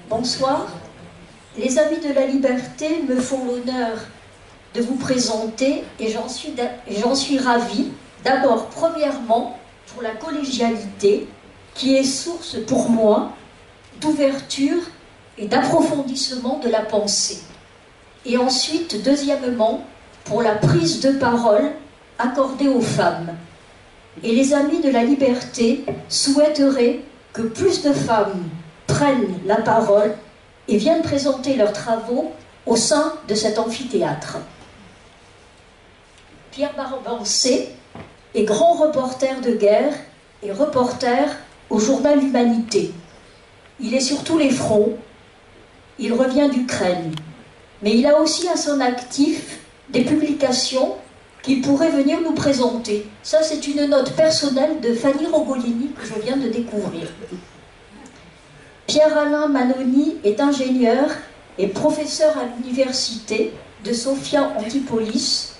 Bonsoir. Les Amis de la Liberté me font l'honneur de vous présenter et j'en suis ravie. D'abord, premièrement, pour la collégialité qui est source pour moi d'ouverture et d'approfondissement de la pensée. Et ensuite, deuxièmement, pour la prise de parole accordée aux femmes. Et les Amis de la Liberté souhaiteraient que plus de femmes prennent la parole et viennent présenter leurs travaux au sein de cet amphithéâtre. Pierre Barbancé est grand reporter de guerre et reporter au journal L'Humanité. Il est sur tous les fronts, il revient d'Ukraine, mais il a aussi à son actif des publications qu'il pourrait venir nous présenter. Ça, c'est une note personnelle de Fanny Rogolini que je viens de découvrir. Pierre-Alain Manoni est ingénieur et professeur à l'université de Sophia Antipolis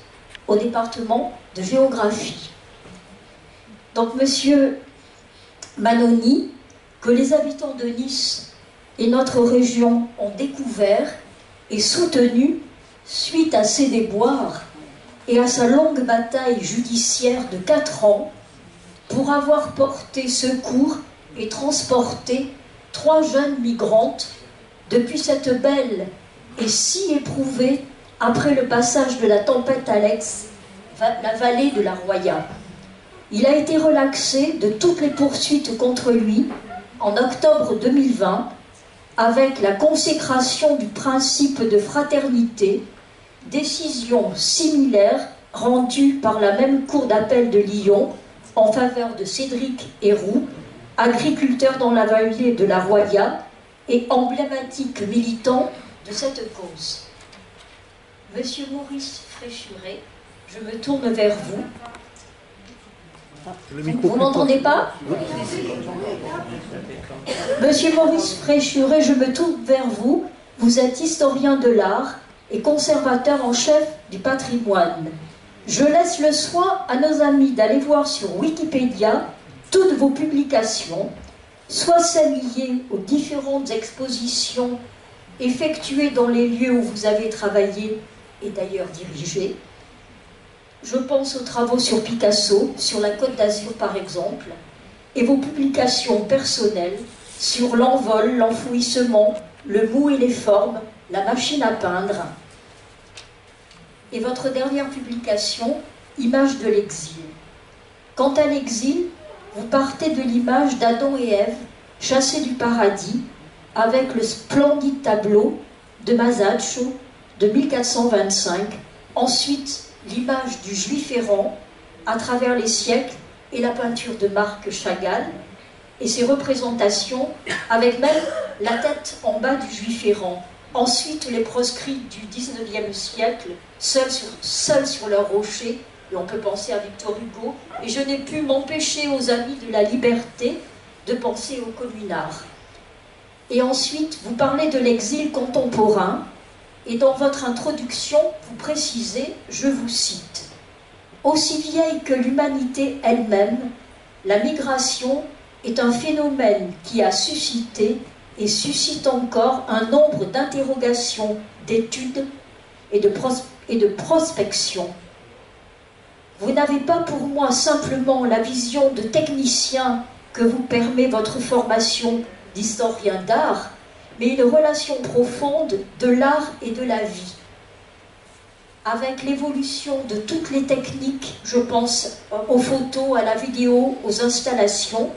au département de géographie. Donc, monsieur Manoni, que les habitants de Nice et notre région ont découvert et soutenu suite à ses déboires et à sa longue bataille judiciaire de 4 ans pour avoir porté secours et transporté 3 jeunes migrantes depuis cette belle et si éprouvée après le passage de la tempête Alex, la vallée de la Roya. Il a été relaxé de toutes les poursuites contre lui en octobre 2020 avec la consécration du principe de fraternité, décision similaire rendue par la même cour d'appel de Lyon en faveur de Cédric Héroux, agriculteur dans la vallée de la Roya et emblématique militant de cette cause. Monsieur Maurice Fréchuret, je me tourne vers vous. Vous m'entendez pas? Monsieur Maurice Fréchuret, je me tourne vers vous. Vous êtes historien de l'art et conservateur en chef du patrimoine. Je laisse le soin à nos amis d'aller voir sur Wikipédia toutes vos publications, soit celles liées aux différentes expositions effectuées dans les lieux où vous avez travaillé et d'ailleurs dirigé. Je pense aux travaux sur Picasso, sur la Côte d'Azur par exemple, et vos publications personnelles sur l'envol, l'enfouissement, le mou et les formes, la machine à peindre. Et votre dernière publication, Images de l'exil. Quant à l'exil, vous partez de l'image d'Adam et Ève, chassés du paradis, avec le splendide tableau de Masaccio de 1425, ensuite l'image du Juif errant à travers les siècles et la peinture de Marc Chagall, et ses représentations avec même la tête en bas du Juif errant. Ensuite, les proscrits du XIXe siècle, seuls sur leur rocher, et on peut penser à Victor Hugo, et je n'ai pu m'empêcher aux Amis de la Liberté de penser aux communards. Et ensuite, vous parlez de l'exil contemporain, et dans votre introduction, vous précisez, je vous cite, « Aussi vieille que l'humanité elle-même, la migration est un phénomène qui a suscité et suscite encore un nombre d'interrogations, d'études et de prospection. Vous n'avez pas pour moi simplement la vision de technicien que vous permet votre formation d'historien d'art, mais une relation profonde de l'art et de la vie. Avec l'évolution de toutes les techniques, je pense aux photos, à la vidéo, aux installations,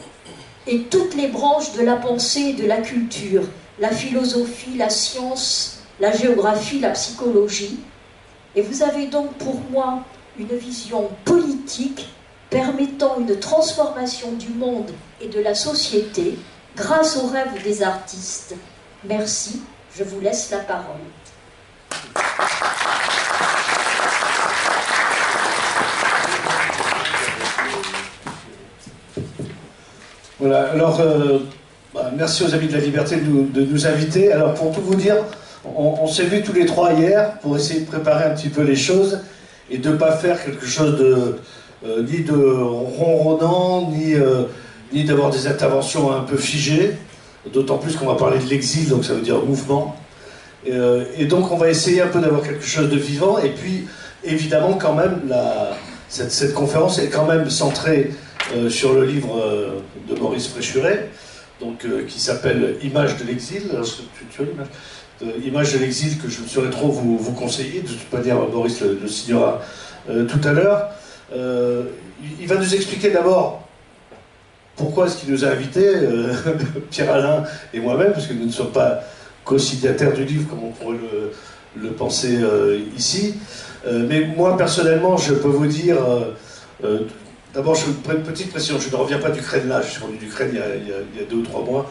et toutes les branches de la pensée et de la culture, la philosophie, la science, la géographie, la psychologie. Et vous avez donc pour moi une vision politique permettant une transformation du monde et de la société grâce aux rêves des artistes. Merci, je vous laisse la parole. Voilà, alors merci aux Amis de la Liberté de nous inviter. Alors pour tout vous dire, on s'est vus tous les trois hier pour essayer de préparer un petit peu les choses et de ne pas faire quelque chose de ni de ronronnant, ni d'avoir des interventions un peu figées. d'autant plus qu'on va parler de l'exil, donc ça veut dire mouvement. Et donc on va essayer un peu d'avoir quelque chose de vivant, et puis évidemment quand même, cette conférence est quand même centrée sur le livre de Maurice Fréchuret, donc, qui s'appelle « Images de l'exil ». Tu as l'image Image de l'exil que je ne saurais trop vous conseiller, de toute manière Maurice le signera tout à l'heure. Il va nous expliquer d'abord pourquoi est-ce qu'il nous a invités, Pierre-Alain et moi-même, parce que nous ne sommes pas co-signataires du livre comme on pourrait le penser ici. Mais moi personnellement, je peux vous dire, d'abord je prends une petite précision, je ne reviens pas d'Ukraine là, je suis revenu d'Ukraine il y a 2 ou 3 mois.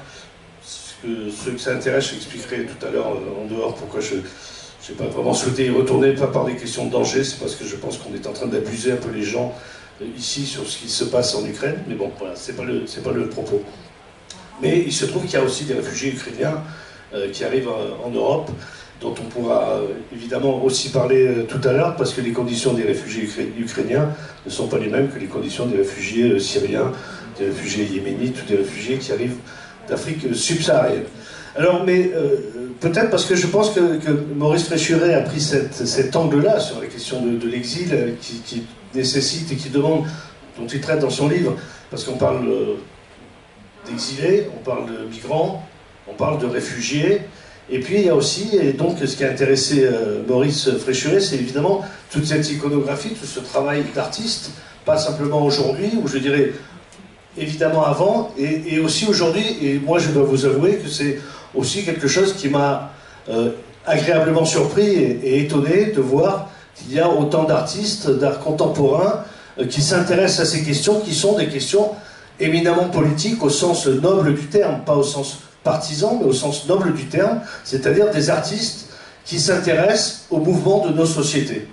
Ceux que ça intéresse, j'expliquerai tout à l'heure en dehors pourquoi je n'ai pas vraiment souhaité y retourner, pas par des questions de danger, c'est parce que je pense qu'on est en train d'abuser un peu les gens ici sur ce qui se passe en Ukraine, mais bon, voilà, c'est pas le propos. Mais il se trouve qu'il y a aussi des réfugiés ukrainiens qui arrivent en Europe, dont on pourra évidemment aussi parler tout à l'heure, parce que les conditions des réfugiés ukrainiens ne sont pas les mêmes que les conditions des réfugiés syriens, des réfugiés yéménites ou des réfugiés qui arrivent d'Afrique subsaharienne. Alors, mais peut-être parce que je pense que Maurice Fréchuret a pris cet angle-là sur la question de l'exil qui nécessite et qui demande, dont il traite dans son livre, parce qu'on parle d'exilés, on parle de migrants, on parle de réfugiés, et puis il y a aussi, et donc ce qui a intéressé Maurice Fréchuret, c'est évidemment toute cette iconographie, tout ce travail d'artiste, pas simplement aujourd'hui, ou je dirais évidemment avant, et aussi aujourd'hui, et moi je dois vous avouer que c'est aussi quelque chose qui m'a agréablement surpris et étonné de voir qu'il y a autant d'artistes, d'art contemporain, qui s'intéressent à ces questions, qui sont des questions éminemment politiques au sens noble du terme, pas au sens partisan, mais au sens noble du terme, c'est-à-dire des artistes qui s'intéressent au mouvement de nos sociétés.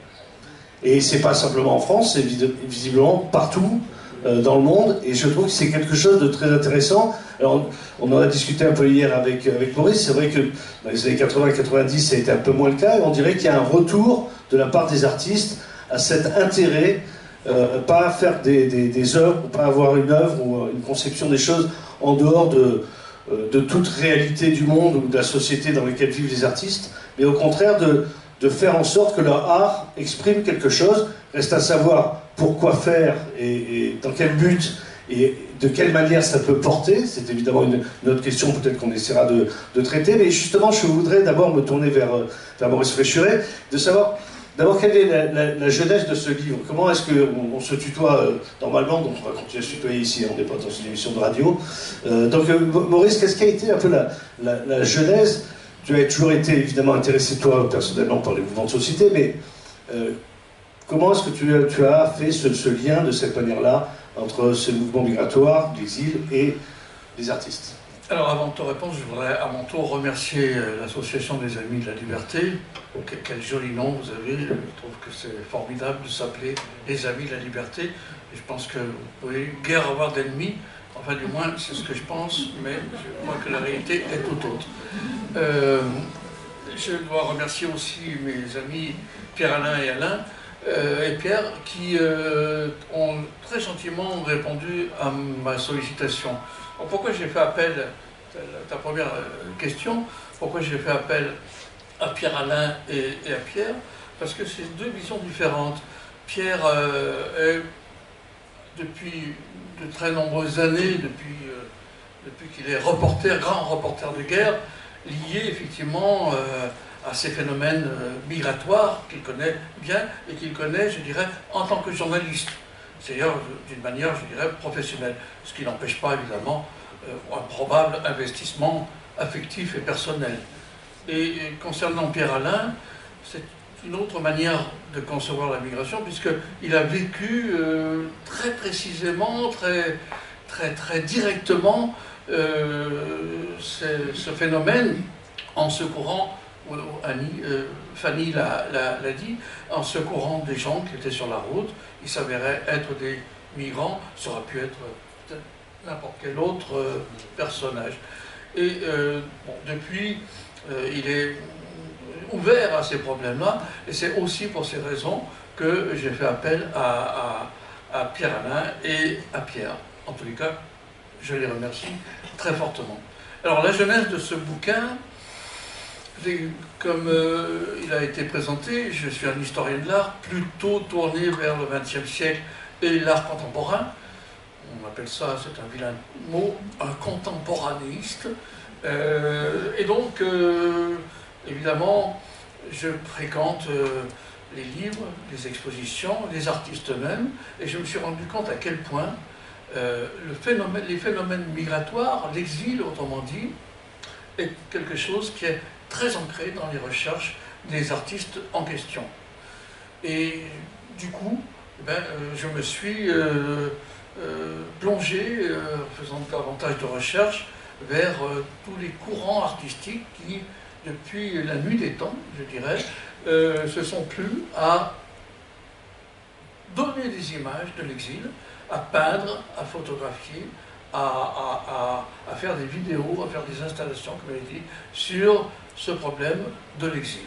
Et c'est pas simplement en France, c'est visiblement partout dans le monde, et je trouve que c'est quelque chose de très intéressant. Alors, on en a discuté un peu hier avec Maurice, c'est vrai que dans les années 80-90, ça a été un peu moins le cas, et on dirait qu'il y a un retour de la part des artistes à cet intérêt, pas faire des œuvres, pas avoir une œuvre ou une conception des choses en dehors de toute réalité du monde ou de la société dans laquelle vivent les artistes, mais au contraire de faire en sorte que leur art exprime quelque chose. Reste à savoir pourquoi faire et dans quel but et de quelle manière ça peut porter. C'est évidemment une autre question, peut-être qu'on essaiera de traiter, mais justement je voudrais d'abord me tourner vers Maurice Fréchuret, de savoir d'abord quelle est la jeunesse de ce livre. Comment est-ce qu'on se tutoie normalement, donc on va continuer à se tutoyer ici, on n'est pas dans une émission de radio. Donc Maurice, qu'est-ce qui a été un peu la genèse? Tu as toujours été évidemment intéressé toi personnellement par les mouvements de société, mais comment est-ce que tu as fait ce lien de cette manière-là entre ce mouvement migratoire, l'exil et les artistes? Alors avant de te répondre, je voudrais à mon tour remercier l'Association des Amis de la Liberté. Quel joli nom vous avez, je trouve que c'est formidable de s'appeler les Amis de la Liberté. Et je pense que vous pouvez guère avoir d'ennemis, enfin du moins c'est ce que je pense, mais je crois que la réalité est tout autre. Je dois remercier aussi mes amis Pierre-Alain et Alain, et Pierre, qui ont très gentiment répondu à ma sollicitation. Alors, pourquoi j'ai fait appel, ta première question, pourquoi j'ai fait appel à Pierre-Alain et à Pierre? Parce que c'est deux visions différentes. Pierre est, depuis de très nombreuses années, depuis qu'il est reporter, grand reporter de guerre, lié effectivement à ces phénomènes migratoires qu'il connaît bien et qu'il connaît, je dirais, en tant que journaliste. C'est-à-dire d'une manière, je dirais, professionnelle. Ce qui n'empêche pas, évidemment, un probable investissement affectif et personnel. Et concernant Pierre-Alain, c'est une autre manière de concevoir la migration, puisqu'il a vécu très précisément, très directement ce phénomène en secourant, Fanny l'a dit, en secourant des gens qui étaient sur la route. Ils s'avéraient être des migrants, ça aurait pu être n'importe quel autre personnage. Et bon, depuis, il est ouvert à ces problèmes-là, et c'est aussi pour ces raisons que j'ai fait appel à Pierre-Alain et à Pierre. En tous les cas, je les remercie très fortement. Alors la genèse de ce bouquin, comme il a été présenté, je suis un historien de l'art plutôt tourné vers le XXe siècle et l'art contemporain. On appelle ça, c'est un vilain mot, un contemporanéiste. Et donc, évidemment, je fréquente les livres, les expositions, les artistes eux-mêmes, et je me suis rendu compte à quel point les phénomènes migratoires, l'exil, autrement dit, est quelque chose qui est très ancré dans les recherches des artistes en question. Et du coup, je me suis plongé, faisant davantage de recherches, vers tous les courants artistiques qui, depuis la nuit des temps, je dirais, se sont plu à donner des images de l'exil, à peindre, à photographier, à faire des vidéos, à faire des installations, comme je l'ai dit, sur ce problème de l'exil.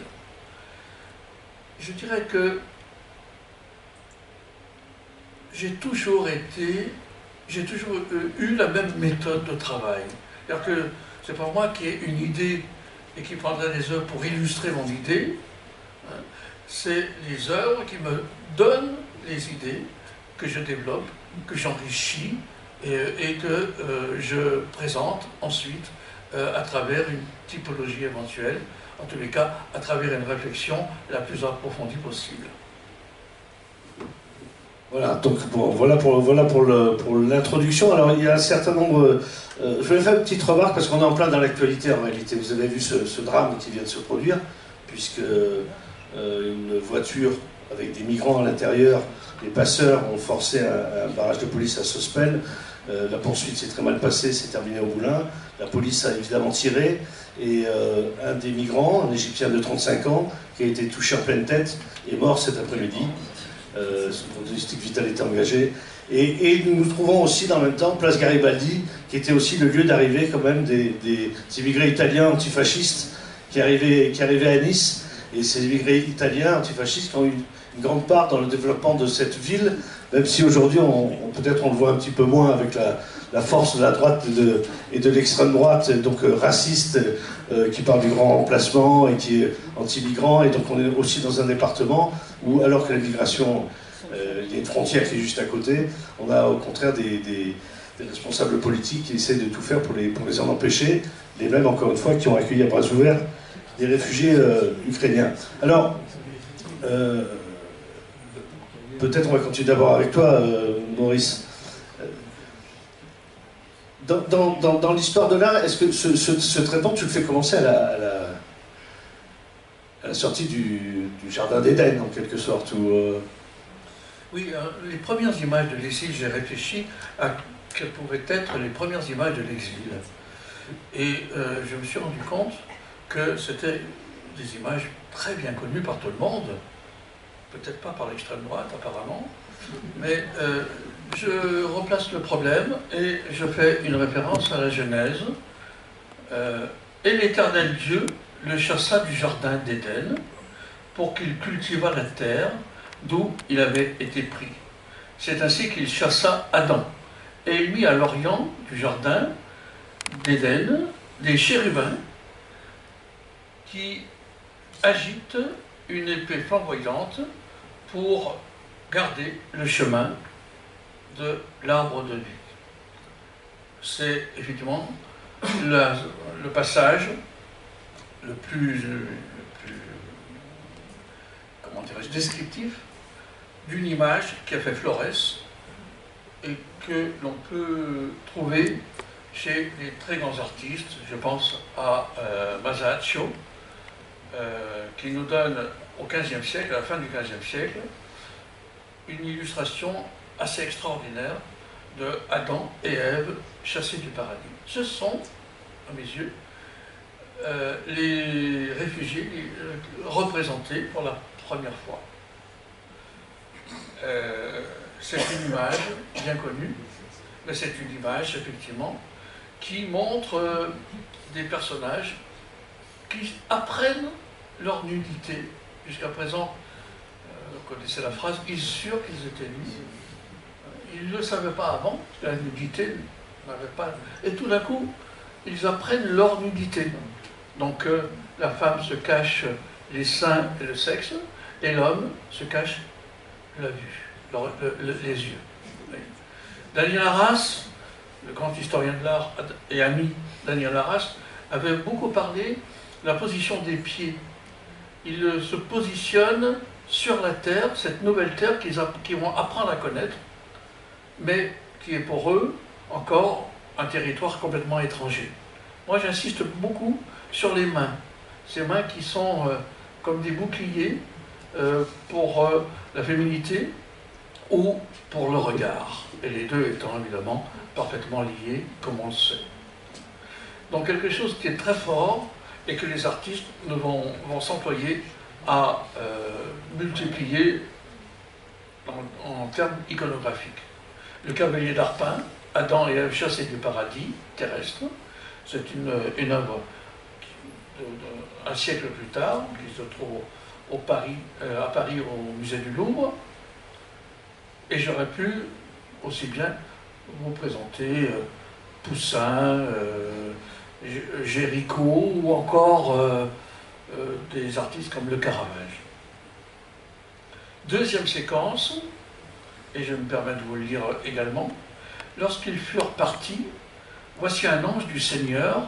Je dirais que j'ai toujours eu la même méthode de travail. C'est-à-dire que c'est pas moi qui ai une idée et qui prendrai des œuvres pour illustrer mon idée, hein. C'est les œuvres qui me donnent les idées que je développe, que j'enrichis et que je présente ensuite à travers une typologie éventuelle, en tous les cas à travers une réflexion la plus approfondie possible. Voilà, donc bon, voilà pour l'introduction. Alors il y a un certain nombre... je vais faire une petite remarque parce qu'on est en plein dans l'actualité en réalité. Vous avez vu ce drame qui vient de se produire, puisque une voiture avec des migrants à l'intérieur, les passeurs ont forcé un barrage de police à Sospel. La poursuite s'est très mal passée, c'est terminé au Moulin. La police a évidemment tiré et un des migrants, un Égyptien de 35 ans, qui a été touché en pleine tête, est mort cet après-midi. Son pronostic vital était engagé. Et nous nous trouvons aussi dans le même temps place Garibaldi, qui était aussi le lieu d'arrivée quand même des immigrés italiens antifascistes qui arrivaient à Nice. Et ces immigrés italiens antifascistes qui ont eu une grande part dans le développement de cette ville, même si aujourd'hui peut-être on le voit un petit peu moins avec la force de la droite et de l'extrême droite, donc raciste, qui parle du grand remplacement et qui est anti-migrant. Et donc on est aussi dans un département où, alors que la migration, il y a une frontière qui est juste à côté, on a au contraire des responsables politiques qui essaient de tout faire pour les en empêcher, les mêmes, encore une fois, qui ont accueilli à bras ouverts des réfugiés ukrainiens. Alors, peut-être on va continuer d'abord avec toi, Maurice. Dans l'histoire de l'art, est-ce que ce traitement, tu le fais commencer à la sortie du Jardin d'Éden, en quelque sorte Oui, les premières images de l'exil, j'ai réfléchi à quelles pouvaient être les premières images de l'exil. Et je me suis rendu compte que c'était des images très bien connues par tout le monde, peut-être pas par l'extrême droite apparemment, mais je replace le problème et je fais une référence à la Genèse. Et l'Éternel Dieu le chassa du jardin d'Éden pour qu'il cultivât la terre d'où il avait été pris. C'est ainsi qu'il chassa Adam et il mit à l'orient du jardin d'Éden des chérubins qui agitent une épée flamboyante pour garder le chemin de l'arbre de vie. C'est effectivement le passage le plus comment dirais-je, descriptif d'une image qui a fait Florès et que l'on peut trouver chez les très grands artistes. Je pense à Masaccio, qui nous donne au XVe siècle, à la fin du XVe siècle, une illustration assez extraordinaire de Adam et Ève chassés du paradis. Ce sont, à mes yeux, les réfugiés représentés pour la première fois. C'est une image bien connue, mais c'est une image, effectivement, qui montre des personnages qui apprennent leur nudité. Jusqu'à présent, vous connaissez la phrase, ils sûrs qu'ils étaient nus. Ils ne le savaient pas avant, parce que la nudité n'avait pas... Et tout d'un coup, ils apprennent leur nudité. Donc la femme se cache les seins et le sexe, et l'homme se cache la vue, les yeux. Oui. Daniel Arras, le grand historien de l'art et ami Daniel Arras, avait beaucoup parlé de la position des pieds. Ils se positionnent sur la terre, cette nouvelle terre qu'ils vont apprendre à connaître, mais qui est pour eux encore un territoire complètement étranger. Moi, j'insiste beaucoup sur les mains. Ces mains qui sont comme des boucliers pour la féminité ou pour le regard. Et les deux étant évidemment parfaitement liés, comme on le sait. Donc quelque chose qui est très fort et que les artistes vont s'employer à multiplier en termes iconographiques. Le cavalier d'Arpin, Adam et Ève chassés du paradis terrestre, c'est une œuvre un siècle plus tard, qui se trouve à Paris au musée du Louvre. Et j'aurais pu aussi bien vous présenter Poussin, Géricault ou encore des artistes comme Le Caravage. Deuxième séquence, et je me permets de vous le lire également. Lorsqu'ils furent partis, voici un ange du Seigneur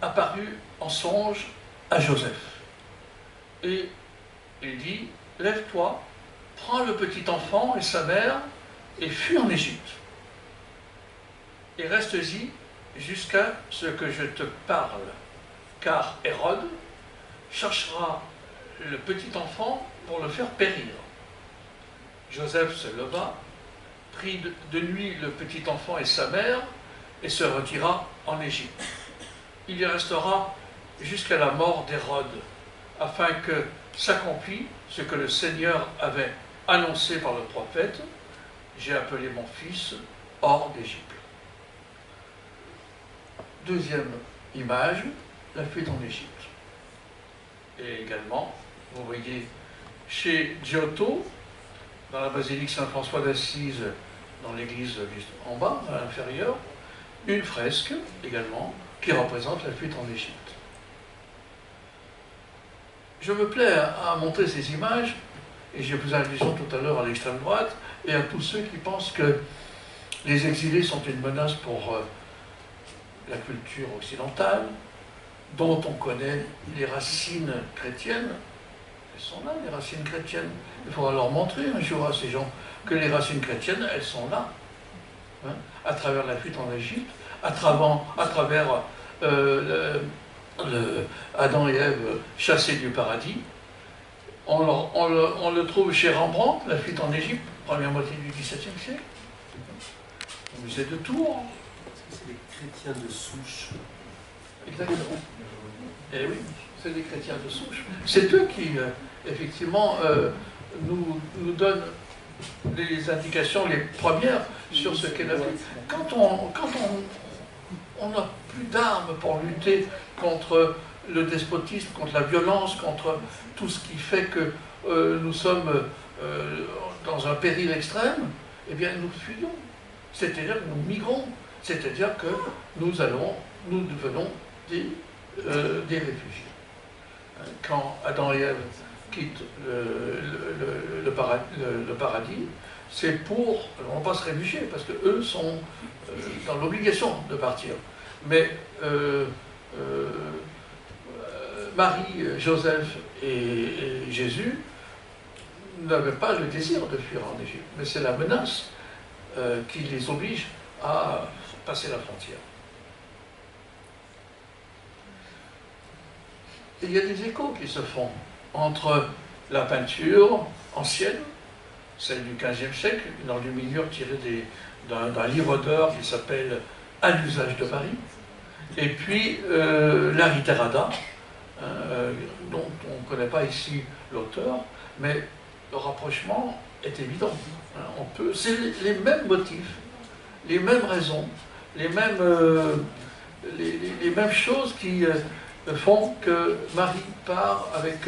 apparu en songe à Joseph. Et il dit, lève-toi, prends le petit enfant et sa mère et fuis en Égypte. Et reste-y jusqu'à ce que je te parle, car Hérode cherchera le petit enfant pour le faire périr. Joseph se leva, prit de nuit le petit enfant et sa mère et se retira en Égypte. Il y restera jusqu'à la mort d'Hérode, afin que s'accomplisse ce que le Seigneur avait annoncé par le prophète, j'ai appelé mon fils hors d'Égypte. Deuxième image, la fuite en Égypte. Et également, vous voyez chez Giotto, dans la basilique Saint-François d'Assise, dans l'église en bas, à l'inférieur, une fresque également qui représente la fuite en Égypte. Je me plais à montrer ces images, et j'ai fait allusion tout à l'heure à l'extrême droite, et à tous ceux qui pensent que les exilés sont une menace pour la culture occidentale, dont on connaît les racines chrétiennes. Elles sont là, les racines chrétiennes. Il faudra leur montrer un jour à ces gens que les racines chrétiennes, elles sont là, hein, à travers la fuite en Égypte, à travers Adam et Ève chassés du paradis. On le trouve chez Rembrandt, la fuite en Égypte, première moitié du XVIIe siècle, au musée de Tours. C'est des chrétiens de souche. Exactement. Eh oui, c'est des chrétiens de souche. C'est eux qui, effectivement, nous donnent les indications les premières sur ce qu'est la vie. Quand on n'a plus d'armes pour lutter contre le despotisme, contre la violence, contre tout ce qui fait que nous sommes dans un péril extrême, eh bien nous fuyons. C'est-à-dire que nous migrons. C'est-à-dire que nous devenons des réfugiés. Quand Adam et Ève quittent le paradis, c'est pour, on ne va pas se réfugier, parce qu'eux sont dans l'obligation de partir. Mais Marie, Joseph et Jésus n'avaient pas le désir de fuir en Égypte, mais c'est la menace qui les oblige à passer la frontière. Et il y a des échos qui se font entre la peinture ancienne, celle du XVe siècle, une enluminure tirée d'un livre d'heures qui s'appelle « À l'usage de Paris », et puis la Riterada, dont on ne connaît pas ici l'auteur, mais le rapprochement est évident. C'est les mêmes motifs, les mêmes raisons, les mêmes choses qui font que Marie part avec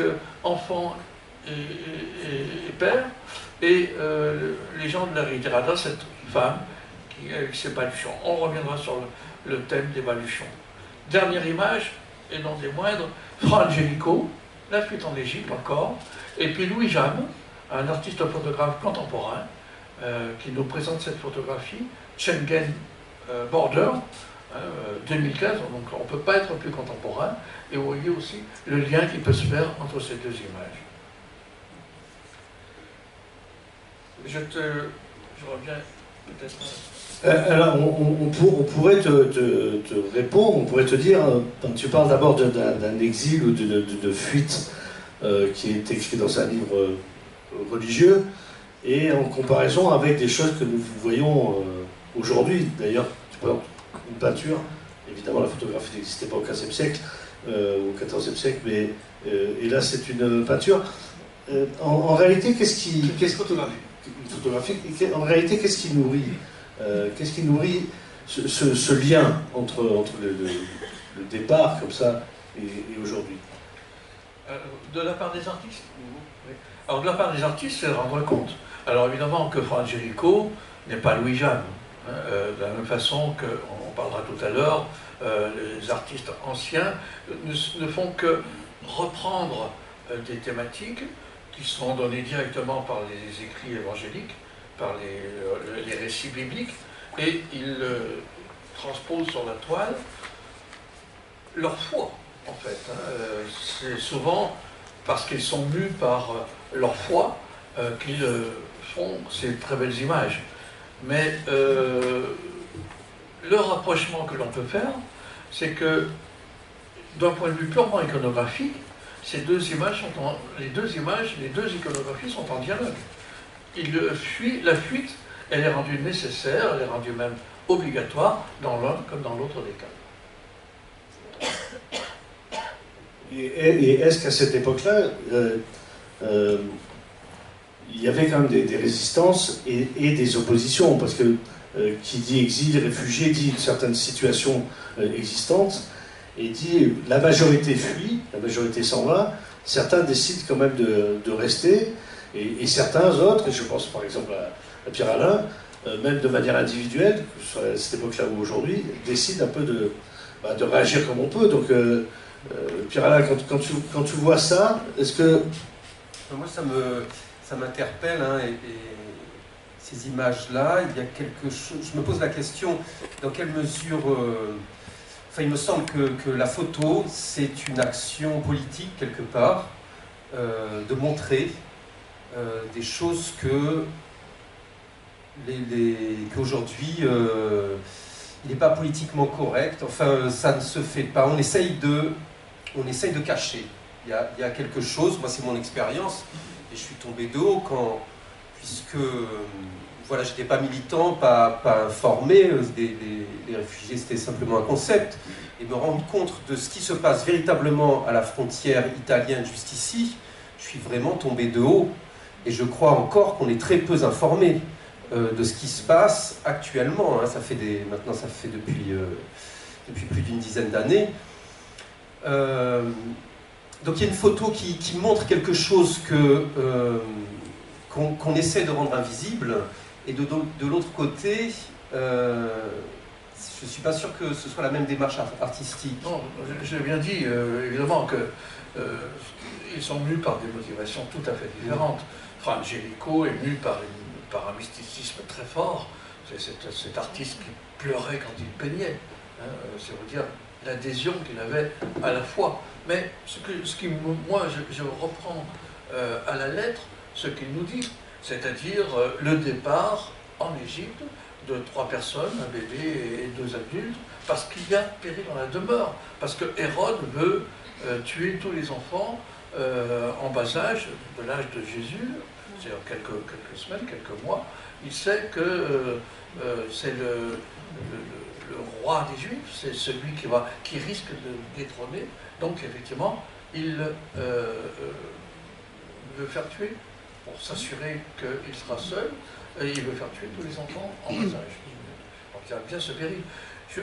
enfant et père, et les gens de la Riterada, cette femme qui a eu ses paluchons. On reviendra sur le thème des Baluchons. Dernière image, et non des moindres, Fra Angelico, La fuite en Égypte encore, et puis Louis Jamme, un artiste photographe contemporain, qui nous présente cette photographie, Schengen Border, 2015, donc on ne peut pas être plus contemporain, et vous voyez aussi le lien qui peut se faire entre ces deux images. Je reviens peut-être... Alors, on pourrait te répondre, on pourrait te dire, quand tu parles d'abord d'un exil ou de fuite qui est écrit dans un livre religieux, et en comparaison avec des choses que nous voyons aujourd'hui. D'ailleurs, tu peux avoir une peinture, évidemment la photographie n'existait pas au XVe siècle, au XIVe siècle, mais et là c'est une peinture. En réalité, une photographie, en réalité, qu'est-ce qui nourrit ce lien entre le départ comme ça et aujourd'hui? De la part des artistes. Oui. Alors de la part des artistes, c'est de rendre compte. Alors évidemment que Fra Angelico n'est pas Louis Jamme. De la même façon qu'on parlera tout à l'heure, les artistes anciens ne font que reprendre des thématiques qui sont données directement par les écrits évangéliques, par les récits bibliques, et ils transposent sur la toile leur foi, en fait. C'est souvent parce qu'ils sont mus par leur foi qu'ils font ces très belles images. Mais le rapprochement que l'on peut faire, c'est que d'un point de vue purement iconographique, les deux iconographies sont en dialogue. La fuite, elle est rendue nécessaire, elle est rendue même obligatoire dans l'un comme dans l'autre des cas. Et est-ce qu'à cette époque-là, il y avait quand même des résistances et des oppositions? Parce que qui dit exil, réfugié, dit une certaine situation existante, et dit la majorité fuit, la majorité s'en va, certains décident quand même de rester, et certains autres, et je pense par exemple à Pierre Alain, même de manière individuelle, que ce soit à cette époque-là ou aujourd'hui, décident un peu de réagir comme on peut. Donc Pierre Alain, quand tu vois ça, est-ce que... Moi ça m'interpelle, hein, et ces images-là, il y a quelque chose... Je me pose la question, dans quelle mesure... il me semble que la photo, c'est une action politique, quelque part, de montrer des choses qu'aujourd'hui, il n'est pas politiquement correct. Enfin, ça ne se fait pas. On essaye de cacher. Il y a quelque chose, moi c'est mon expérience, et je suis tombé de haut puisque voilà, j'étais pas militant, pas informé, les réfugiés c'était simplement un concept, et me rendre compte de ce qui se passe véritablement à la frontière italienne juste ici, je suis vraiment tombé de haut, et je crois encore qu'on est très peu informé de ce qui se passe actuellement, hein. Maintenant ça fait depuis plus d'une dizaine d'années. Donc il y a une photo qui montre quelque chose qu'on essaie de rendre invisible, et de l'autre côté, je ne suis pas sûr que ce soit la même démarche artistique. Non, j'ai bien dit, évidemment, qu'ils sont mus par des motivations tout à fait différentes. Fra Angelico est mu par un mysticisme très fort. C'est cet artiste qui pleurait quand il peignait. Hein, c'est vous dire l'adhésion qu'il avait à la foi. Mais moi, je reprends à la lettre ce qu'il nous dit, c'est-à-dire le départ en Égypte de 3 personnes, un bébé et 2 adultes, parce qu'il y a péril dans la demeure, parce que Hérode veut tuer tous les enfants en bas âge, de l'âge de Jésus, c'est-à-dire quelques semaines, quelques mois. Il sait que c'est le roi des Juifs, c'est celui qui risque de détrôner. Donc effectivement, il veut faire tuer pour s'assurer qu'il sera seul, et il veut faire tuer tous les enfants en bas âge. Donc il y a bien ce péril.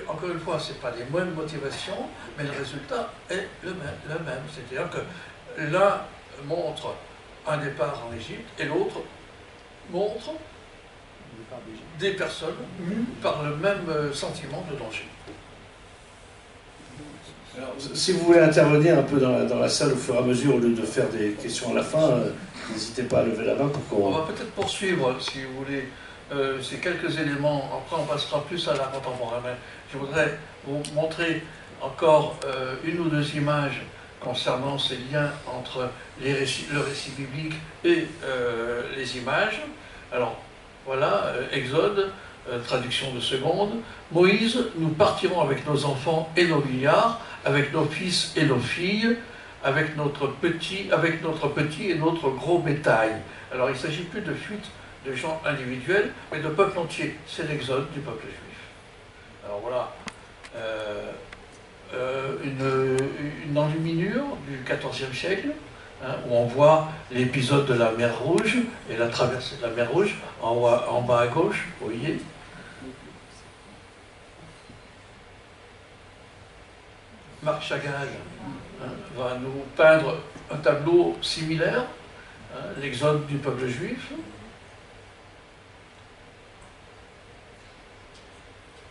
Encore une fois, ce n'est pas les mêmes motivations, mais le résultat est le même. C'est-à-dire que l'un montre un départ en Égypte et l'autre montre des personnes mues par le même sentiment de danger. Alors, si vous voulez intervenir un peu dans la salle au fur et à mesure, au lieu de faire des questions à la fin, n'hésitez pas à lever la main pour qu'on... On va peut-être poursuivre, si vous voulez, ces quelques éléments. Après, on passera plus à l'art contemporain. Mais je voudrais vous montrer encore une ou deux images concernant ces liens entre le récit biblique et les images. Alors, voilà, Exode, traduction de seconde. Moïse, nous partirons avec nos enfants et nos vieillards, avec nos fils et nos filles, avec notre petit et notre gros bétail. Alors, il ne s'agit plus de fuite de gens individuels, mais de peuple entier. C'est l'exode du peuple juif. Alors voilà, une enluminure du XIVe siècle, hein, où on voit l'épisode de la mer Rouge et la traversée de la mer Rouge, en bas à gauche, vous voyez. Marc Chagall, hein, va nous peindre un tableau similaire, hein, l'exode du peuple juif.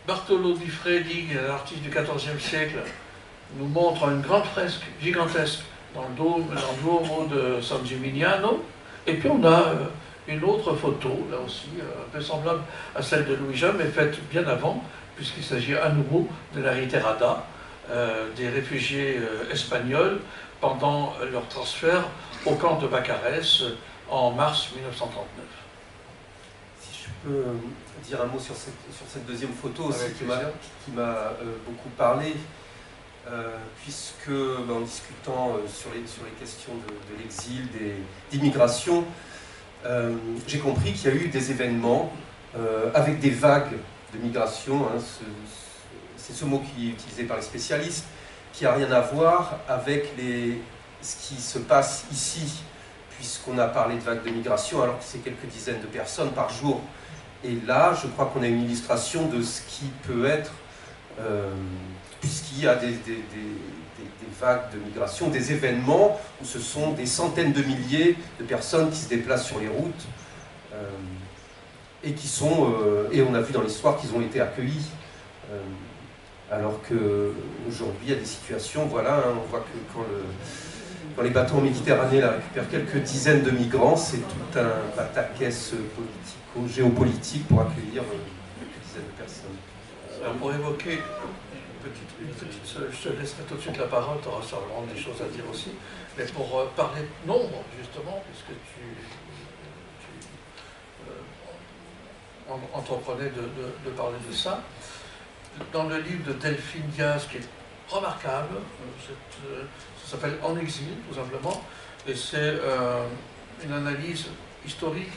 Bartolo di Freddi, un artiste du XIVe siècle, nous montre une grande fresque gigantesque dans le Duomo de San Gimignano. Et puis on a une autre photo, là aussi, un peu semblable à celle de Louis-Jean, mais faite bien avant, puisqu'il s'agit à nouveau de la Reiterada, des réfugiés espagnols pendant leur transfert au camp de Bacarès en mars 1939. Si je peux dire un mot sur cette deuxième photo aussi qui m'a beaucoup parlé, puisque en discutant sur les questions de l'exil, d'immigration, j'ai compris qu'il y a eu des événements avec des vagues de migration, hein, c'est ce mot qui est utilisé par les spécialistes, qui n'a rien à voir avec ce qui se passe ici, puisqu'on a parlé de vagues de migration alors que c'est quelques dizaines de personnes par jour. Et là, je crois qu'on a une illustration de ce qui peut être, puisqu'il y a des vagues de migration, des événements où ce sont des centaines de milliers de personnes qui se déplacent sur les routes et qui sont, et on a vu dans l'histoire qu'ils ont été accueillis. Alors qu'aujourd'hui, il y a des situations, voilà, hein, on voit que quand les bateaux en Méditerranée là, récupèrent quelques dizaines de migrants, c'est tout un pataquès politico-géopolitique pour accueillir quelques dizaines de personnes. Alors pour évoquer une petite, je te laisserai tout de suite la parole, tu auras sûrement des choses à dire aussi, mais pour parler de nombre, justement, puisque tu entreprenais de parler de ça, dans le livre de Delphine Diaz, qui est remarquable, ça s'appelle En exil, tout simplement, et c'est une analyse historique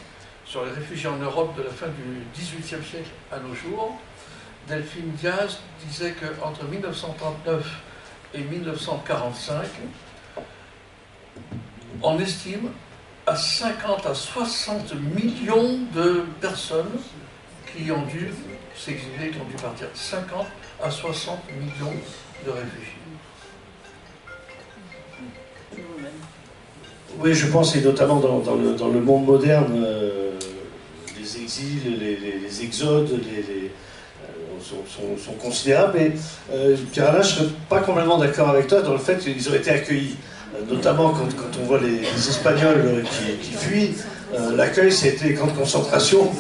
sur les réfugiés en Europe de la fin du XVIIIe siècle à nos jours. Delphine Diaz disait qu'entre 1939 et 1945, on estime à 50 à 60 millions de personnes qui ont dû s'exiler, qui ont dû partir. 50 à 60 millions de réfugiés. Oui, je pense, et notamment dans le monde moderne, les exils, les exodes, sont considérables. Mais Pierre-Alain, je ne serais pas complètement d'accord avec toi dans le fait qu'ils ont été accueillis. Notamment quand on voit les Espagnols qui fuient, l'accueil, c'était des camps de concentration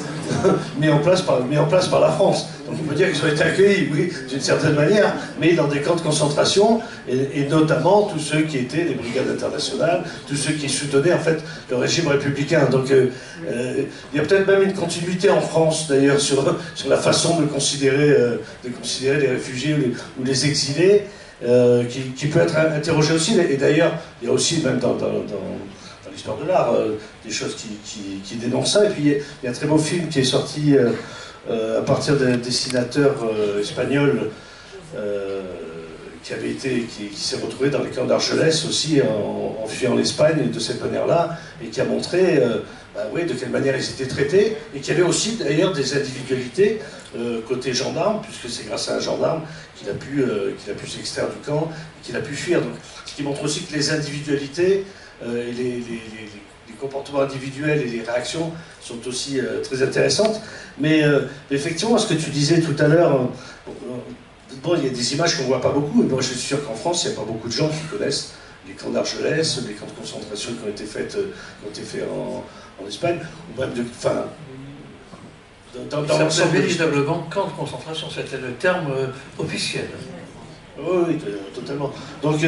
mis en place par la France. Donc on peut dire qu'ils ont été accueillis, oui, d'une certaine manière, mais dans des camps de concentration, et notamment tous ceux qui étaient des brigades internationales, tous ceux qui soutenaient en fait le régime républicain. Donc il y a peut-être même une continuité en France, d'ailleurs, sur la façon de considérer les réfugiés ou les exilés, qui peut être interrogée aussi. Et d'ailleurs, il y a aussi, même dans l'histoire de l'art, des choses qui dénoncent ça. Et puis il y a un très beau film qui est sorti à partir d'un dessinateur espagnol qui s'est retrouvé dans les camps d'Argelès aussi, en fuyant l'Espagne de cette manière-là, et qui a montré de quelle manière ils étaient traités, et qu'il y avait aussi d'ailleurs des individualités côté gendarme, puisque c'est grâce à un gendarme qu'il a pu s'extraire du camp, qu'il a pu fuir. Donc, ce qui montre aussi que les individualités et les comportements individuels et les réactions sont aussi très intéressantes. Mais effectivement, ce que tu disais tout à l'heure, bon, il y a des images qu'on ne voit pas beaucoup, et moi je suis sûr qu'en France, il n'y a pas beaucoup de gens qui connaissent les camps d'Argelès, les camps de concentration qui ont été faits en Espagne, ou même enfin, dans l'ensemble véritablement camp de concentration, c'était le terme officiel. Oui, totalement. Donc,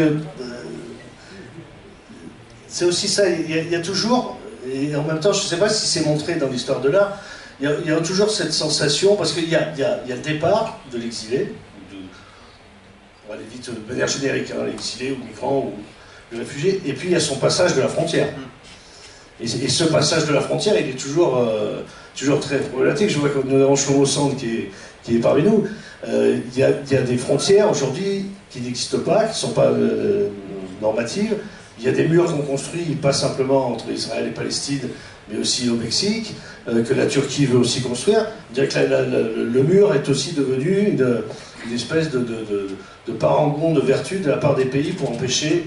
c'est aussi ça, il y a toujours, et en même temps, je ne sais pas si c'est montré dans l'histoire de l'art, il y a toujours cette sensation, parce qu'il y a le départ de l'exilé, on va aller vite de manière générique, hein, l'exilé ou le migrant ou le réfugié, et puis il y a son passage de la frontière. Et ce passage de la frontière, il est toujours très problématique. Je vois que nous avons Shlomo Sand qui est parmi nous. Il y a des frontières aujourd'hui qui n'existent pas, qui ne sont pas normatives. Il y a des murs qu'on construit, pas simplement entre Israël et Palestine, mais aussi au Mexique, que la Turquie veut aussi construire. Dire que le mur est aussi devenu une espèce de parangon de vertu de la part des pays pour empêcher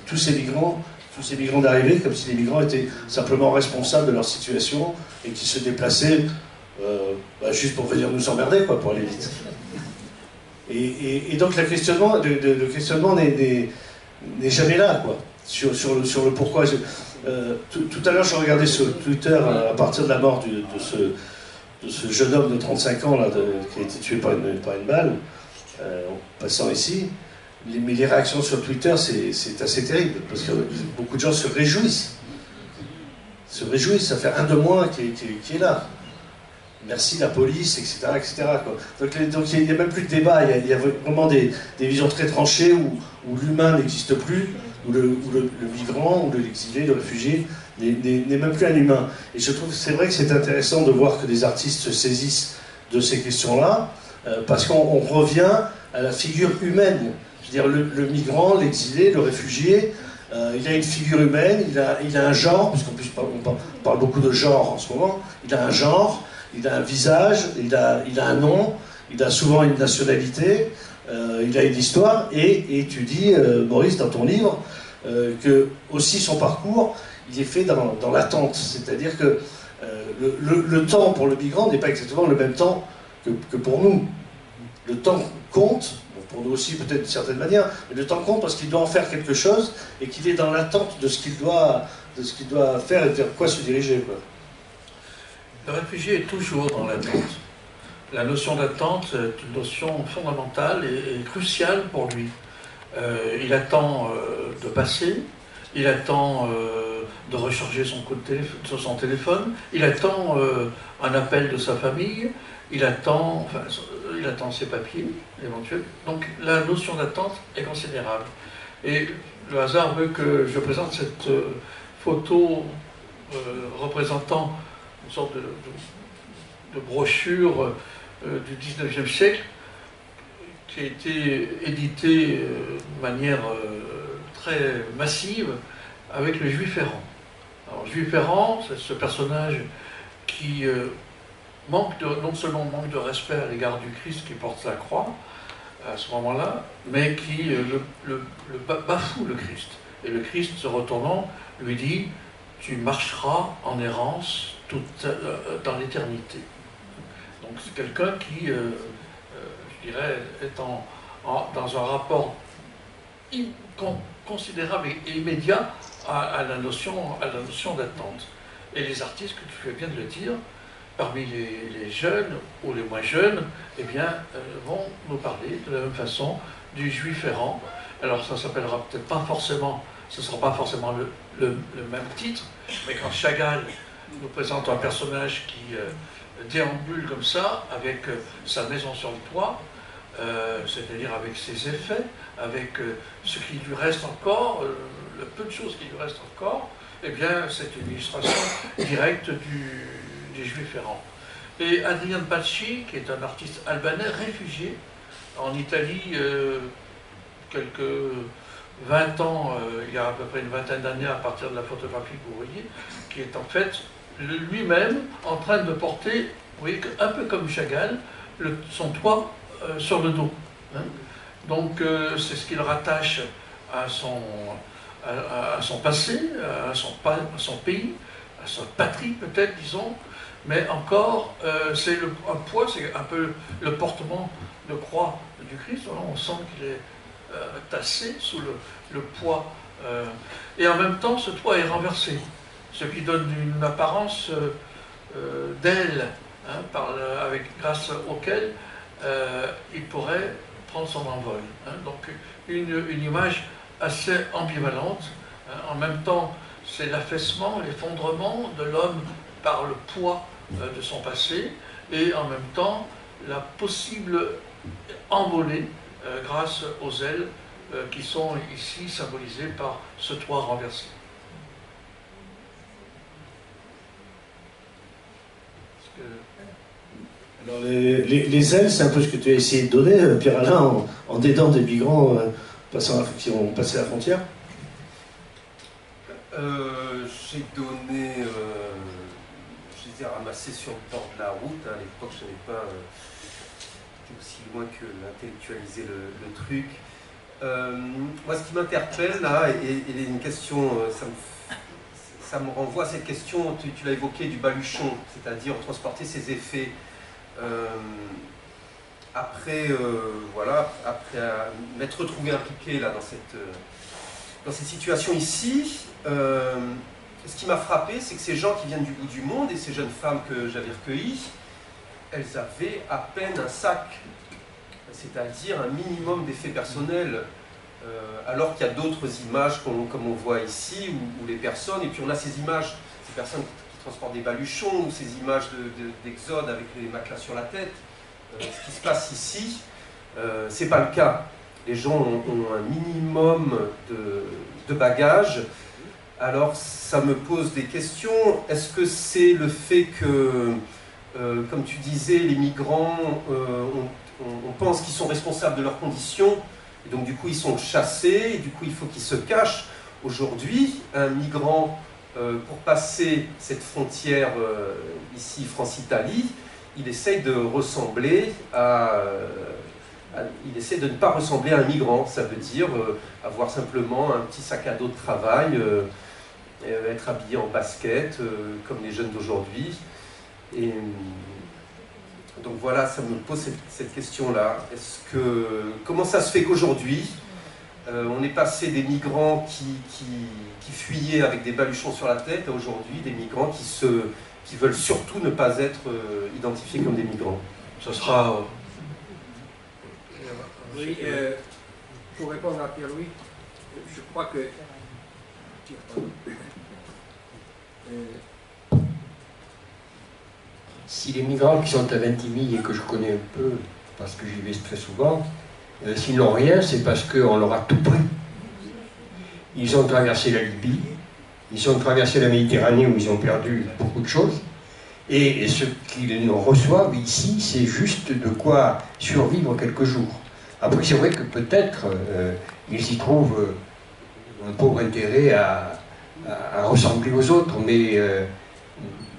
tous ces migrants d'arriver, comme si les migrants étaient simplement responsables de leur situation et qui se déplaçaient juste pour venir nous emmerder, quoi, pour aller vite. Et donc le questionnement n'est jamais là, quoi, sur le pourquoi. Tout à l'heure, je regardais sur Twitter, à partir de la mort de ce jeune homme de 35 ans là, qui a été tué par une balle, en passant ici. Mais les réactions sur Twitter, c'est assez terrible, parce que beaucoup de gens se réjouissent. Ça fait un de moins qui est là. Merci la police, etc. etc. quoi. Donc il n'y a même plus de débat, il y a vraiment des visions très tranchées où l'humain n'existe plus, où le migrant, ou l'exilé, le réfugié n'est même plus un humain. Et je trouve que c'est vrai que c'est intéressant de voir que des artistes se saisissent de ces questions-là, parce qu'on revient à la figure humaine. Je veux dire, le migrant, l'exilé, le réfugié, il a une figure humaine, il a un genre, parce qu'en plus on parle beaucoup de genre en ce moment, il a un genre, il a un visage, il a un nom, il a souvent une nationalité, il a une histoire, et tu dis, Maurice, dans ton livre, que aussi son parcours, il est fait dans l'attente, c'est-à-dire que le temps pour le migrant n'est pas exactement le même temps que pour nous. Le temps compte, pour nous aussi peut-être d'une certaine manière, mais le temps compte parce qu'il doit en faire quelque chose et qu'il est dans l'attente de ce qu'il doit faire et vers quoi se diriger, quoi. Le réfugié est toujours dans l'attente. La notion d'attente est une notion fondamentale et cruciale pour lui. Il attend de passer, il attend de recharger son téléphone, il attend un appel de sa famille, il attend ses papiers éventuels. Donc la notion d'attente est considérable. Et le hasard veut que je présente cette photo représentant une sorte de brochure du 19e siècle qui a été éditée de manière très massive avec le Juif errant. Alors, Juif errant, c'est ce personnage qui non seulement manque de respect à l'égard du Christ qui porte la croix à ce moment-là, mais qui bafoue le Christ. Et le Christ, se retournant, lui dit « Tu marcheras en errance dans l'éternité ». Donc c'est quelqu'un qui, je dirais, est dans un rapport considérable et immédiat à la notion d'attente. Et les artistes, que tu fais bien de le dire, parmi les jeunes ou les moins jeunes, eh bien, vont nous parler de la même façon du Juif errant. Alors ça s'appellera peut-être pas forcément, ce ne sera pas forcément le même titre, mais quand Chagall nous présente un personnage qui déambule comme ça, avec sa maison sur le toit, c'est-à-dire avec ses effets, avec ce qui lui reste encore, le peu de choses qui lui restent encore, eh bien, c'est une illustration directe des Juifs errants. Et Adrian Pacci, qui est un artiste albanais réfugié en Italie, quelques 20 ans, il y a à peu près une vingtaine d'années à partir de la photographie que vous voyez, qui est en fait lui-même en train de porter, vous voyez, un peu comme Chagall, son toit sur le dos. Hein. Donc c'est ce qu'il rattache à son passé, à son pays, sa patrie peut-être, disons, mais encore, c'est un poids, c'est un peu le portement de croix du Christ. On sent qu'il est tassé sous le poids. Et en même temps, ce poids est renversé, ce qui donne une apparence d'aile, grâce auquel il pourrait prendre son envol. Donc une image assez ambivalente. En même temps, c'est l'affaissement, l'effondrement de l'homme par le poids de son passé, et en même temps, la possible envolée grâce aux ailes qui sont ici symbolisées par ce toit renversé. Alors les ailes, c'est un peu ce que tu as essayé de donner, Pierre-Alain, en aidant des migrants qui ont passé la frontière. J'ai donné, je les ai ramassés sur le bord de la route. À l'époque, je n'avais pas été aussi loin que d'intellectualiser le truc. Moi, ce qui m'interpelle là, et une question, ça me renvoie à cette question, tu l'as évoqué, du baluchon, c'est-à-dire transporter ses effets. Après m'être retrouvé impliqué là, dans cette situation ici, ce qui m'a frappé, c'est que ces gens qui viennent du bout du monde et ces jeunes femmes que j'avais recueillies, elles avaient à peine un sac, c'est-à-dire un minimum d'effets personnels, alors qu'il y a d'autres images comme on voit ici, où les personnes, et puis on a ces images, ces personnes qui transportent des baluchons, ou ces images d'exode avec les matelas sur la tête. Ce qui se passe ici, c'est pas le cas. Les gens ont un minimum de bagages. Alors ça me pose des questions. Est-ce que c'est le fait que, comme tu disais, les migrants, on pense qu'ils sont responsables de leurs conditions, et donc du coup ils sont chassés, et du coup il faut qu'ils se cachent. Aujourd'hui, un migrant, pour passer cette frontière ici, France-Italie, il essaye de ressembler il essaie de ne pas ressembler à un migrant. Ça veut dire avoir simplement un petit sac à dos de travail, être habillé en basket, comme les jeunes d'aujourd'hui. Et donc voilà, ça me pose cette question-là. Comment ça se fait qu'aujourd'hui, on est passé des migrants qui fuyaient avec des baluchons sur la tête à aujourd'hui des migrants qui veulent surtout ne pas être identifiés comme des migrants? Ce sera... Oui, pour répondre à Pierre-Louis, je crois que... Si les migrants qui sont à Ventimille et que je connais un peu, parce que j'y vais très souvent, s'ils n'ont rien, c'est parce qu'on leur a tout pris. Ils ont traversé la Libye, ils ont traversé la Méditerranée où ils ont perdu beaucoup de choses, et ce qu'ils nous reçoivent ici, c'est juste de quoi survivre quelques jours. Après, c'est vrai que peut-être ils y trouvent un pauvre intérêt à ressembler aux autres, mais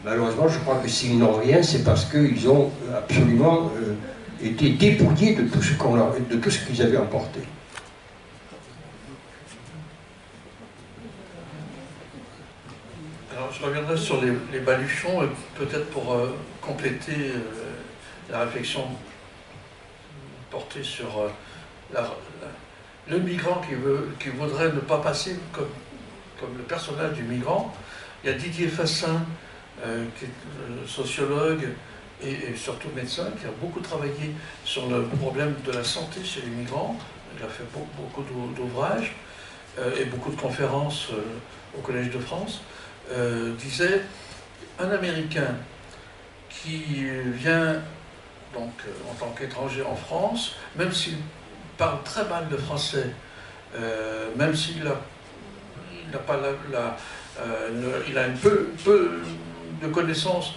malheureusement, je crois que s'ils n'ont rien, c'est parce qu'ils ont absolument été dépouillés de tout ce qu'ils avaient emporté. Alors, je reviendrai sur les baluchons, peut-être pour compléter la réflexion portée sur le migrant qui voudrait ne pas passer comme le personnage du migrant. Il y a Didier Fassin, qui est sociologue et surtout médecin, qui a beaucoup travaillé sur le problème de la santé chez les migrants. Il a fait beaucoup d'ouvrages et beaucoup de conférences au Collège de France. Disait, un Américain qui vient donc en tant qu'étranger en France, même s'il parle très mal le français, même s'il n'a pas il a un peu de connaissances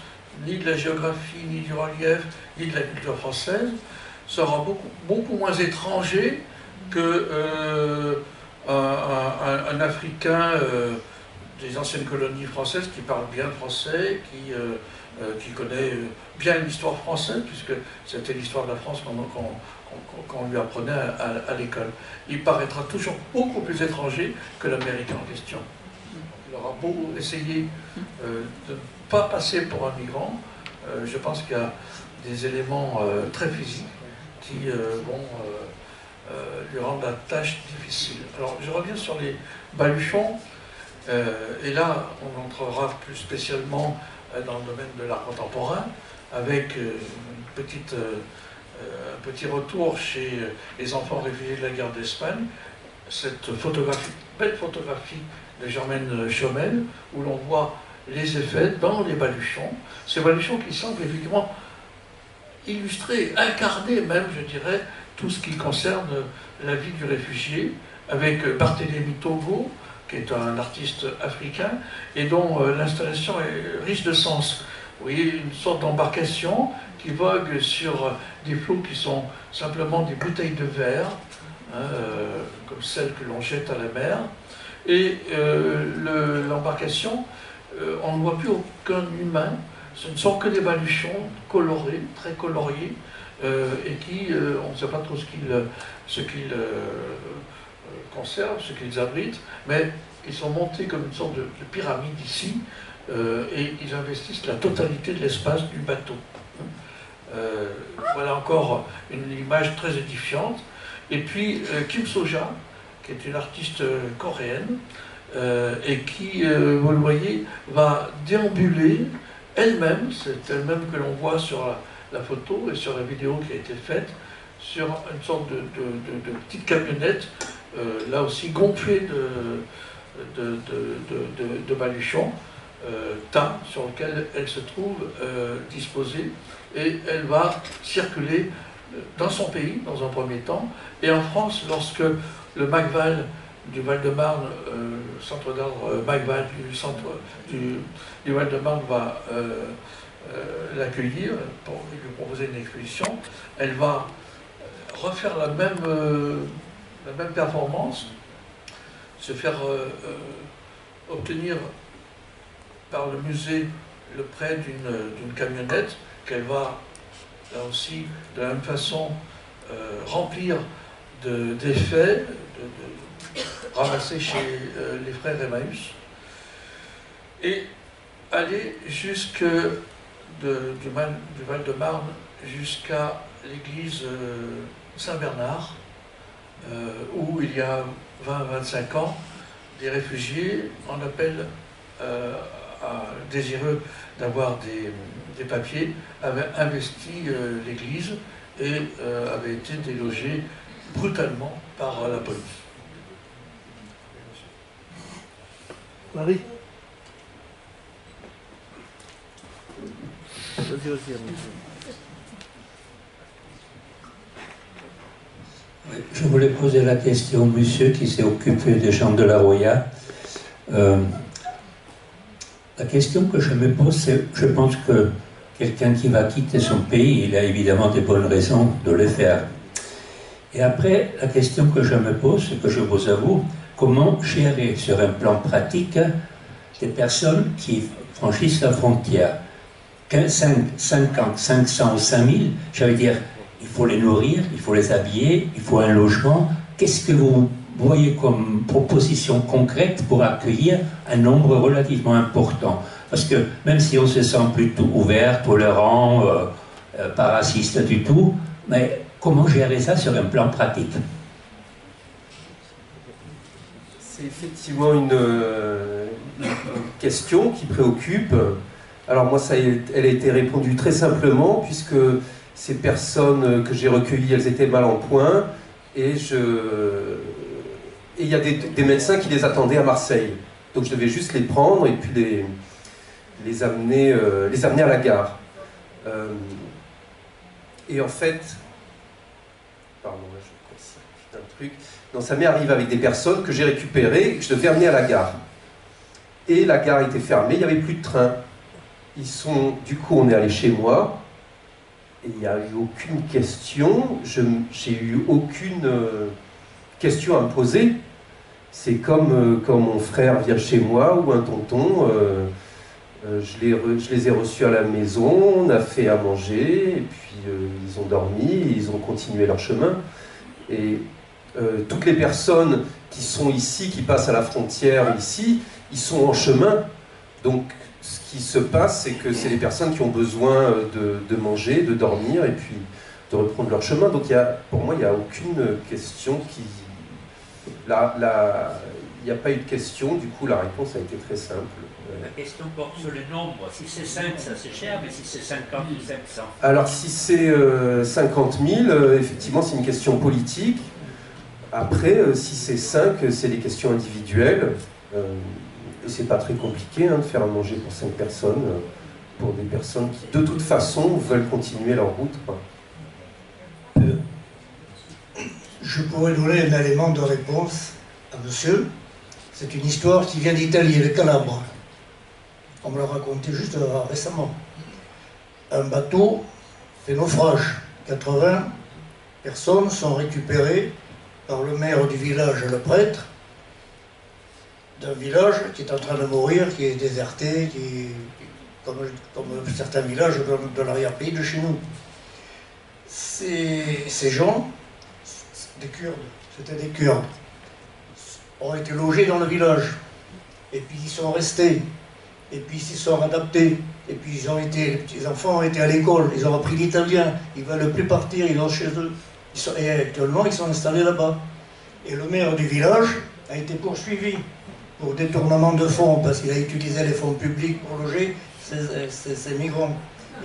ni de la géographie, ni du relief, ni de la culture française, sera beaucoup moins étranger que un Africain des anciennes colonies françaises qui parle bien français, qui connaît bien l'histoire française, puisque c'était l'histoire de la France qu'on lui apprenait à l'école. Il paraîtra toujours beaucoup plus étranger que l'Américain en question. il aura beau essayer de ne pas passer pour un migrant, je pense qu'il y a des éléments très physiques qui vont lui rendre la tâche difficile. Alors, je reviens sur les baluchons, et là, on entrera plus spécialement dans le domaine de l'art contemporain, avec un petit retour chez les enfants réfugiés de la guerre d'Espagne, cette belle photographie de Germaine Chomel, où l'on voit les effets dans les baluchons. Ces baluchons qui semblent évidemment illustrer, incarner même, je dirais, tout ce qui concerne la vie du réfugié, avec Barthélemy Togo, qui est un artiste africain, et dont l'installation est riche de sens. Vous voyez, une sorte d'embarcation qui vogue sur des flots qui sont simplement des bouteilles de verre, hein, comme celles que l'on jette à la mer. Et l'embarcation, on ne voit plus aucun humain, ce ne sont que des baluchons colorés, très coloriés, et qui, on ne sait pas trop ce qu'ils conservent, ce qu'ils abritent, mais ils sont montés comme une sorte de pyramide ici, et ils investissent la totalité de l'espace du bateau. Voilà encore une image très édifiante. Et puis Kim Soja, qui est une artiste coréenne, et qui, vous le voyez, va déambuler elle-même, c'est elle-même que l'on voit sur la photo et sur la vidéo qui a été faite, sur une sorte de petite camionnette, là aussi gonflée de baluchons, tas sur lequel elle se trouve disposée, et elle va circuler dans son pays, dans un premier temps, et en France, lorsque le MACVAL du Val-de-Marne, centre d'art MACVAL du Val-de-Marne va l'accueillir pour lui proposer une exposition, elle va refaire la même performance, se faire obtenir par le musée le prêt d'une camionnette qu'elle va, là aussi, de la même façon, remplir d'effets, ramasser chez les frères Emmaüs, et aller jusque du Val-de-Marne jusqu'à l'église Saint-Bernard, où il y a 20-25 ans, des réfugiés en appel désireux d'avoir des papiers, avaient investi l'église et avaient été délogés brutalement par la police. Marie. Je voulais poser la question au monsieur qui s'est occupé des gens de la Roya. La question que je me pose, c'est, je pense que quelqu'un qui va quitter son pays, il a évidemment des bonnes raisons de le faire. Et après, la question que je me pose, c'est que je vous avoue, comment gérer sur un plan pratique des personnes qui franchissent la frontière 50, 500 ou 5000, j'allais dire, il faut les nourrir, il faut les habiller, il faut un logement. Qu'est-ce que vous voyez comme proposition concrète pour accueillir un nombre relativement important? Parce que même si on se sent plutôt ouvert, tolérant, pas raciste du tout, mais comment gérer ça sur un plan pratique? C'est effectivement une question qui préoccupe. Alors moi, elle a été répondue très simplement, puisque ces personnes que j'ai recueillies, elles étaient mal en point, et il y a des médecins qui les attendaient à Marseille. Donc je devais juste les prendre et puis les amener à la gare. Et en fait, pardon, là je court un truc. Donc ça m'est arrivé avec des personnes que j'ai récupérées et que je devais amener à la gare. Et la gare était fermée, il n'y avait plus de train. Du coup, on est allé chez moi, et il n'y a eu aucune question, j'ai eu aucune question à me poser. C'est comme quand mon frère vient chez moi, ou un tonton, je les ai reçus à la maison, on a fait à manger, et puis ils ont dormi, ils ont continué leur chemin. Et toutes les personnes qui sont ici, qui passent à la frontière ici, ils sont en chemin. Donc, ce qui se passe, c'est que c'est les personnes qui ont besoin de manger, de dormir, et puis de reprendre leur chemin. Donc, pour moi, il n'y a aucune question qui... il n'y a pas eu de question, du coup, la réponse a été très simple. La question porte sur le nombre. Si c'est 5, ça c'est cher, mais si c'est 50 ou 700. Alors, si c'est 50 000, effectivement, c'est une question politique. Après, si c'est 5, c'est des questions individuelles. Et c'est pas très compliqué de faire à manger pour 5 personnes, pour des personnes qui, de toute façon, veulent continuer leur route. Je pourrais donner un élément de réponse à monsieur. C'est une histoire qui vient d'Italie, le Calabre. On me l'a raconté juste récemment. Un bateau fait naufrage. 80 personnes sont récupérées par le maire du village, le prêtre, d'un village qui est en train de mourir, qui est déserté, comme certains villages de l'arrière-pays de chez nous. Ces gens, des Kurdes, c'était des Kurdes, ont été logés dans le village, et puis ils sont restés, et puis ils s'y sont adaptés, et puis les petits enfants ont été à l'école, ils ont appris l'italien, ils ne veulent plus partir, ils vont chez eux, et actuellement ils sont installés là-bas. Et le maire du village a été poursuivi pour détournement de fonds, parce qu'il a utilisé les fonds publics pour loger ces migrants.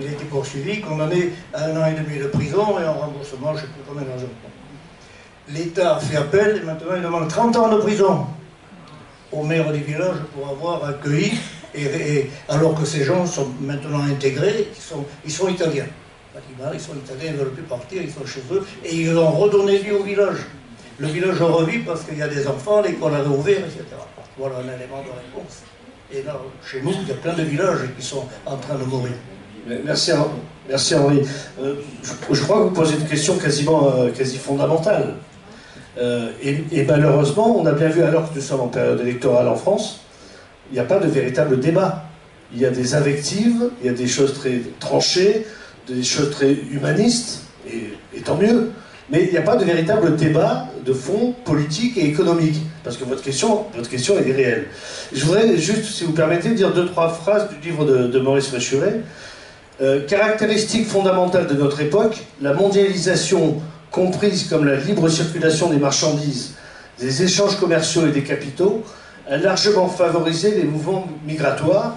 Il a été poursuivi, condamné à 1 an et demi de prison et en remboursement, je ne sais plus combien d'argent. L'État a fait appel et maintenant il demande 30 ans de prison au maire du village pour avoir accueilli, alors que ces gens sont maintenant intégrés, ils sont italiens. Ils sont italiens, ils ne veulent plus partir, ils sont chez eux, et ils ont redonné vie au village. Le village revit parce qu'il y a des enfants, l'école a réouvert, etc. Voilà un élément de réponse. Et là, chez nous, il y a plein de villages qui sont en train de mourir. Merci Henri. Je crois que vous posez une question quasi fondamentale. Et malheureusement, on a bien vu, alors que nous sommes en période électorale en France, il n'y a pas de véritable débat. Il y a des invectives, il y a des choses très tranchées, des choses très humanistes, et tant mieux. Mais il n'y a pas de véritable débat de fond politique et économique. Parce que votre question elle est réelle. Je voudrais juste, si vous permettez, dire 2-3 phrases du livre de Maurice Fréchuret. Caractéristique fondamentale de notre époque, la mondialisation comprise comme la libre circulation des marchandises, des échanges commerciaux et des capitaux, a largement favorisé les mouvements migratoires,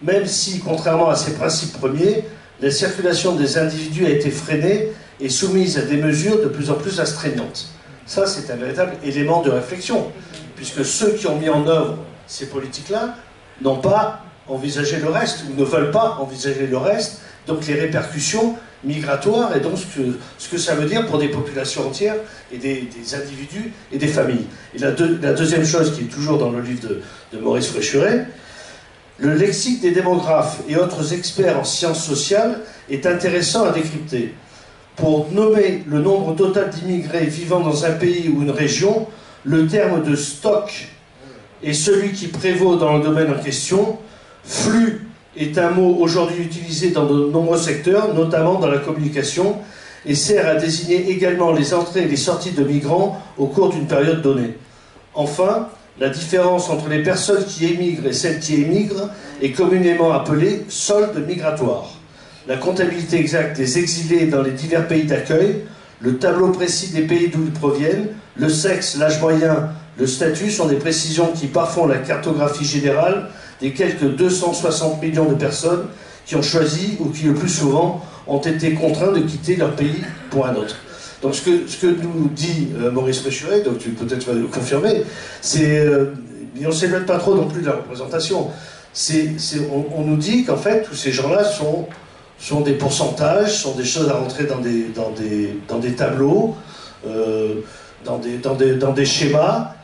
même si, contrairement à ses principes premiers, la circulation des individus a été freinée et soumise à des mesures de plus en plus astreignantes. Ça, c'est un véritable élément de réflexion, puisque ceux qui ont mis en œuvre ces politiques-là n'ont pas envisagé le reste, ou ne veulent pas envisager le reste, donc les répercussions migratoires, et donc ce que ça veut dire pour des populations entières, et des individus et des familles. Et la deuxième chose qui est toujours dans le livre de Maurice Fréchuret, le lexique des démographes et autres experts en sciences sociales est intéressant à décrypter. Pour nommer le nombre total d'immigrés vivant dans un pays ou une région, le terme de stock est celui qui prévaut dans le domaine en question. Flux est un mot aujourd'hui utilisé dans de nombreux secteurs, notamment dans la communication, et sert à désigner également les entrées et les sorties de migrants au cours d'une période donnée. Enfin, la différence entre les personnes qui émigrent et celles qui émigrent est communément appelée solde migratoire. La comptabilité exacte des exilés dans les divers pays d'accueil, le tableau précis des pays d'où ils proviennent, le sexe, l'âge moyen, le statut sont des précisions qui parfont la cartographie générale des quelques 260 millions de personnes qui ont choisi ou qui le plus souvent ont été contraints de quitter leur pays pour un autre. Donc ce que nous dit Maurice Fréchuret, donc tu peut-être vas le confirmer, c'est, on ne s'éloigne pas trop non plus de la représentation, on nous dit qu'en fait tous ces gens-là sont des pourcentages, sont des choses à rentrer dans des tableaux, dans des schémas,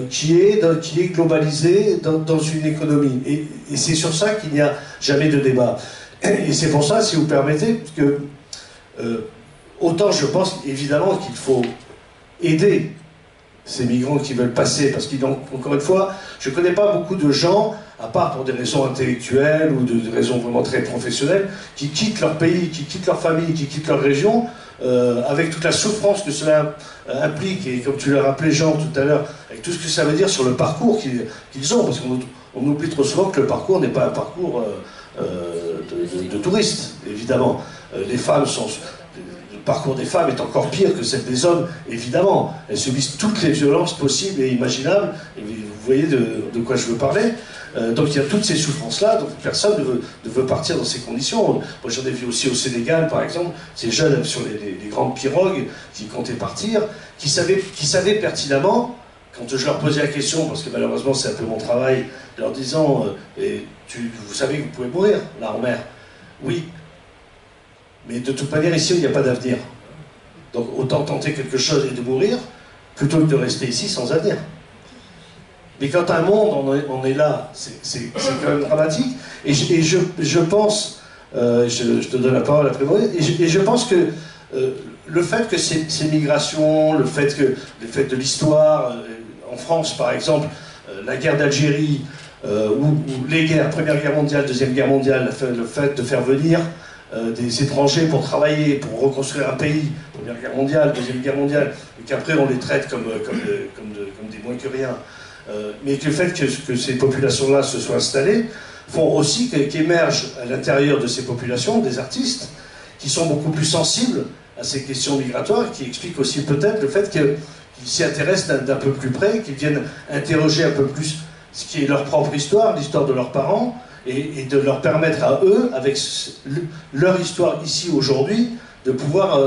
qui est globalisé dans une économie. Et c'est sur ça qu'il n'y a jamais de débat. Et c'est pour ça, si vous permettez, parce que autant je pense évidemment qu'il faut aider ces migrants qui veulent passer, parce qu'encore une fois, je ne connais pas beaucoup de gens, à part pour des raisons intellectuelles ou de raisons vraiment très professionnelles, qui quittent leur pays, qui quittent leur famille, qui quittent leur région, avec toute la souffrance que cela implique, et comme tu l'as rappelé Jean tout à l'heure, avec tout ce que ça veut dire sur le parcours qu'ils ont, parce qu'on on oublie trop souvent que le parcours n'est pas un parcours de touristes, évidemment. Les femmes sont... Le parcours des femmes est encore pire que celle des hommes, évidemment. Elles subissent toutes les violences possibles et imaginables. Et vous voyez de quoi je veux parler. Donc il y a toutes ces souffrances-là, donc personne ne veut partir dans ces conditions. Moi j'en ai vu aussi au Sénégal, par exemple, ces jeunes sur les grandes pirogues qui comptaient partir, qui savaient pertinemment, quand je leur posais la question, parce que malheureusement c'est un peu mon travail, leur disant vous savez que vous pouvez mourir là en mer. Oui. Mais de toute manière, ici, il n'y a pas d'avenir. Donc autant tenter quelque chose et de mourir, plutôt que de rester ici sans avenir. Mais quand un monde, on est là, c'est quand même dramatique. Et je pense, je te donne la parole après moi, et je pense que le fait que ces migrations, le fait de l'histoire, en France par exemple, la guerre d'Algérie, ou les guerres, Première Guerre mondiale, Deuxième Guerre mondiale, le fait de faire venir des étrangers pour travailler, pour reconstruire un pays, Première Guerre mondiale, Deuxième Guerre mondiale, et qu'après on les traite comme des moins que rien, mais que le fait que ces populations-là se soient installées font aussi qu'émergent à l'intérieur de ces populations des artistes qui sont beaucoup plus sensibles à ces questions migratoires, qui expliquent aussi peut-être le fait qu'ils s'y intéressent d'un peu plus près, qu'ils viennent interroger un peu plus ce qui est leur propre histoire, l'histoire de leurs parents, et de leur permettre à eux, avec leur histoire ici aujourd'hui, de pouvoir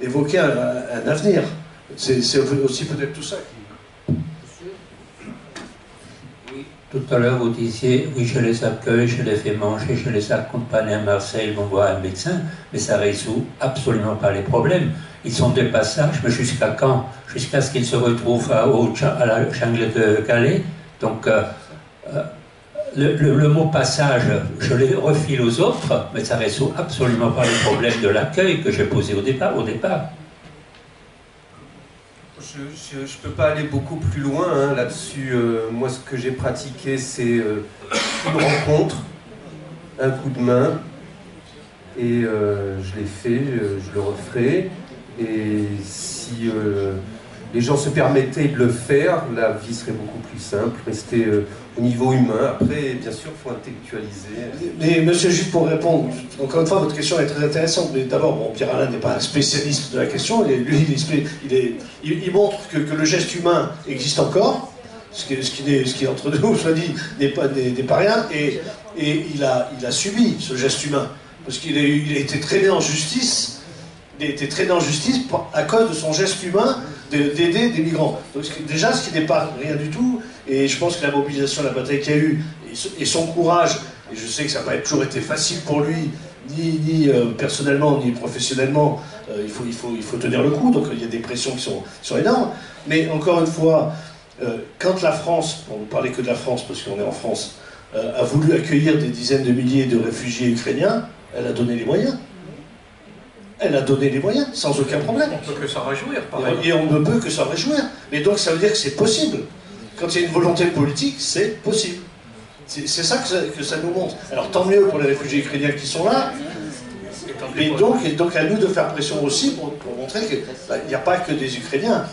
évoquer un avenir. C'est aussi peut-être tout ça qui... Oui. Tout à l'heure, vous disiez, oui, je les accueille, je les fais manger, je les accompagne à Marseille, ils vont voir un médecin, mais ça ne résout absolument pas les problèmes. Ils sont de passage, mais jusqu'à quand? Jusqu'à ce qu'ils se retrouvent à la jungle de Calais. Donc, le mot passage, je le refile aux autres, mais ça ne résout absolument pas le problème de l'accueil que j'ai posé au départ. Je ne peux pas aller beaucoup plus loin là-dessus. Moi, ce que j'ai pratiqué, c'est une rencontre, un coup de main, et je l'ai fait, je le referai. Et si les gens se permettaient de le faire, la vie serait beaucoup plus simple, rester au niveau humain. Après, bien sûr, il faut intellectualiser. Mais monsieur, juste pour répondre, encore une fois, votre question est très intéressante. Mais d'abord, bon, Pierre Alain n'est pas un spécialiste de la question. Il montre que le geste humain existe encore, ce qui entre nous, soit dit, n'est pas rien. Et il a subi ce geste humain. Parce qu'il a été traîné en justice. Il a été traîné en justice à cause de son geste humain d'aider des migrants. Donc, déjà, ce qui n'est pas rien du tout, et je pense que la mobilisation, la bataille qu'il y a eu, et son courage, et je sais que ça n'a pas toujours été facile pour lui, ni personnellement, ni professionnellement, il faut tenir le coup, donc il y a des pressions qui sont énormes. Mais encore une fois, quand la France, on ne parlait que de la France parce qu'on est en France, a voulu accueillir des dizaines de milliers de réfugiés ukrainiens, elle a donné les moyens. Elle a donné les moyens, sans aucun problème. On ne peut que s'en réjouir, pareil. Et on ne peut que s'en réjouir. Mais donc ça veut dire que c'est possible. Quand il y a une volonté politique, c'est possible. C'est ça que ça nous montre. Alors tant mieux pour les réfugiés ukrainiens qui sont là. Et donc à nous de faire pression aussi pour montrer qu'il n'y a pas que des Ukrainiens.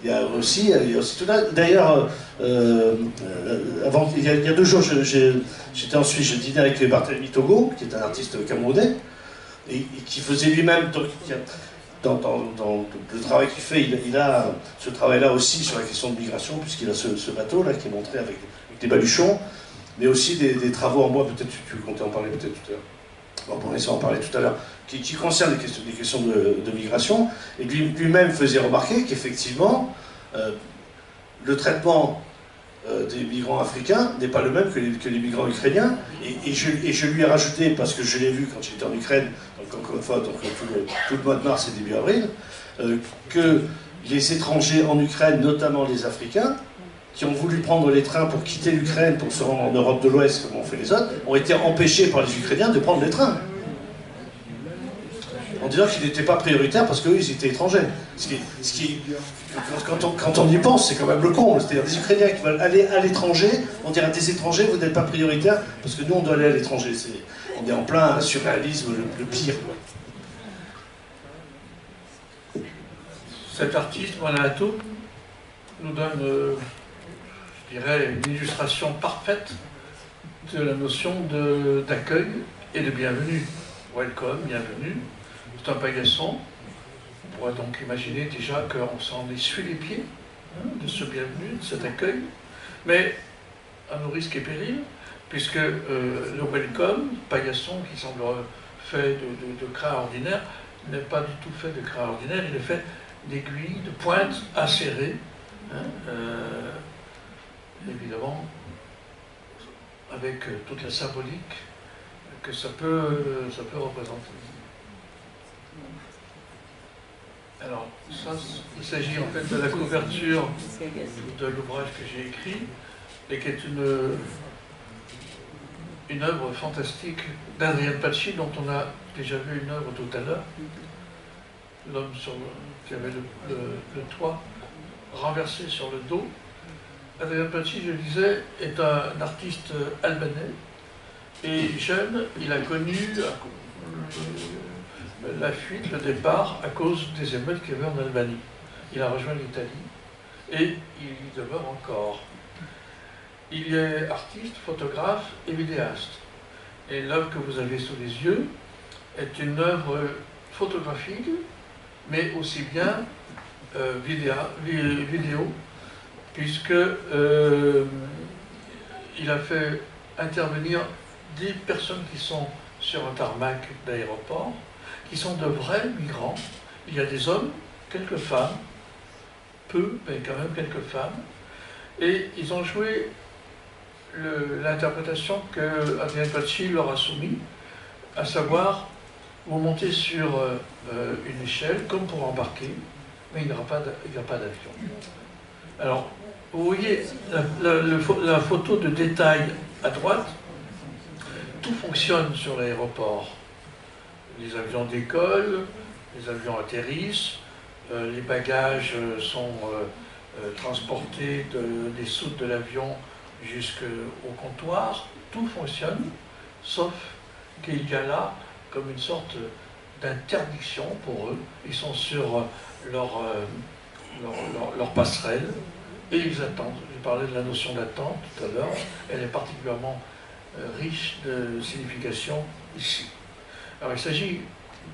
Il y a aussi tout là. D'ailleurs, il y a 2 jours, j'étais en Suisse, je dînais avec Barthélemy Togo, qui est un artiste camerounais, et qui faisait lui-même, dans le travail qu'il fait, il a ce travail-là aussi sur la question de migration, puisqu'il a ce bateau-là qui est montré avec des baluchons, mais aussi des travaux en bois, peut-être tu comptais en parler peut-être tout à l'heure. Bon, on essaie d'en parler tout à l'heure, qui concernent des questions de migration, et lui-même faisait remarquer qu'effectivement, le traitement des migrants africains n'est pas le même que les migrants ukrainiens, et je lui ai rajouté, parce que je l'ai vu quand j'étais en Ukraine, donc encore une fois, tout le mois de mars et début avril, que les étrangers en Ukraine, notamment les Africains, qui ont voulu prendre les trains pour quitter l'Ukraine, pour se rendre en Europe de l'Ouest, comme ont fait les autres, ont été empêchés par les Ukrainiens de prendre les trains. En disant qu'ils n'étaient pas prioritaires parce qu'eux, ils étaient étrangers. Quand on y pense, c'est quand même le comble. C'est-à-dire des Ukrainiens qui veulent aller à l'étranger, on dirait à des étrangers, vous n'êtes pas prioritaires parce que nous, on doit aller à l'étranger. On est en plein surréalisme le pire. Quoi. Cet artiste, Manato, nous donne, je dirais, une illustration parfaite de la notion d'accueil et de bienvenue. Welcome, bienvenue. C'est un paillasson. On pourrait donc imaginer déjà qu'on s'en essuie les pieds, hein, de ce bienvenu, de cet accueil, mais à nos risques et périls, puisque le welcome, paillasson qui semble fait de crin ordinaire, n'est pas du tout fait de crin ordinaire, il est fait d'aiguilles, de pointes acérées, hein, évidemment, avec toute la symbolique que ça peut représenter. Alors, ça, il s'agit en fait de la couverture de l'ouvrage que j'ai écrit, et qui est une œuvre fantastique d'Adrian Paci, dont on a déjà vu une œuvre tout à l'heure, l'homme qui avait le toit renversé sur le dos. Adrian Paci, je le disais, est un artiste albanais, et jeune, il a connu la fuite, le départ, à cause des émeutes qu'il y avait en Albanie. Il a rejoint l'Italie, et il y demeure encore. Il est artiste, photographe et vidéaste. Et l'œuvre que vous avez sous les yeux est une œuvre photographique, mais aussi bien vidéo, puisque il a fait intervenir 10 personnes qui sont sur un tarmac d'aéroport, qui sont de vrais migrants. Il y a des hommes, quelques femmes, peu, mais quand même quelques femmes, et ils ont joué l'interprétation que Adrian Paci leur a soumise, à savoir, vous montez sur une échelle, comme pour embarquer, mais il n'y aura pas d'avion. Alors, vous voyez la photo de détail à droite, tout fonctionne sur l'aéroport. Les avions décollent, les avions atterrissent, les bagages sont transportés des soutes de l'avion jusqu'au comptoir, tout fonctionne, sauf qu'il y a là comme une sorte d'interdiction pour eux. Ils sont sur leur passerelle et ils attendent. J'ai parlé de la notion d'attente tout à l'heure, elle est particulièrement riche de signification ici. Alors il s'agit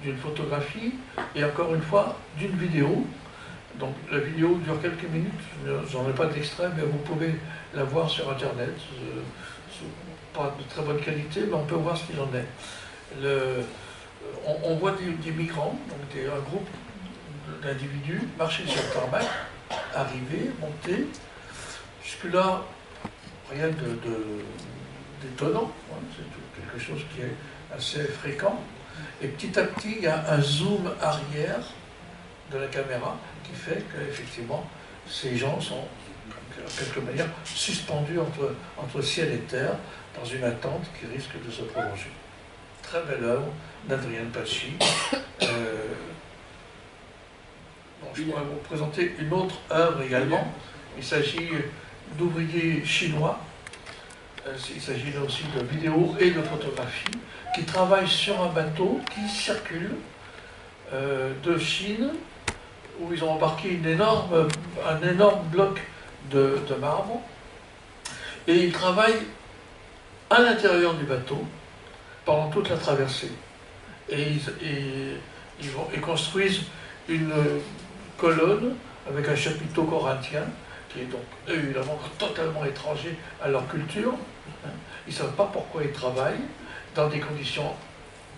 d'une photographie et encore une fois d'une vidéo. Donc la vidéo dure quelques minutes, je n'en ai pas d'extrait, mais vous pouvez la voir sur Internet. Pas de très bonne qualité, mais on peut voir ce qu'il en est. On voit des migrants, donc un groupe d'individus marcher sur le tarmac, arriver, monter. Jusque-là, rien d'étonnant, hein, c'est quelque chose qui est assez fréquent. Et petit à petit, il y a un zoom arrière de la caméra qui fait qu'effectivement, ces gens sont, en quelque manière, suspendus entre ciel et terre dans une attente qui risque de se prolonger. Très belle œuvre d'Adrian Paci. Je pourrais vous présenter une autre œuvre également. Il s'agit d'ouvriers chinois. Il s'agit là aussi de vidéos et de photographies qui travaillent sur un bateau qui circule de Chine, où ils ont embarqué un énorme bloc de marbre, et ils travaillent à l'intérieur du bateau pendant toute la traversée. Et ils construisent une colonne avec un chapiteau corinthien, qui est donc évidemment totalement étranger à leur culture. Ils ne savent pas pourquoi ils travaillent dans des conditions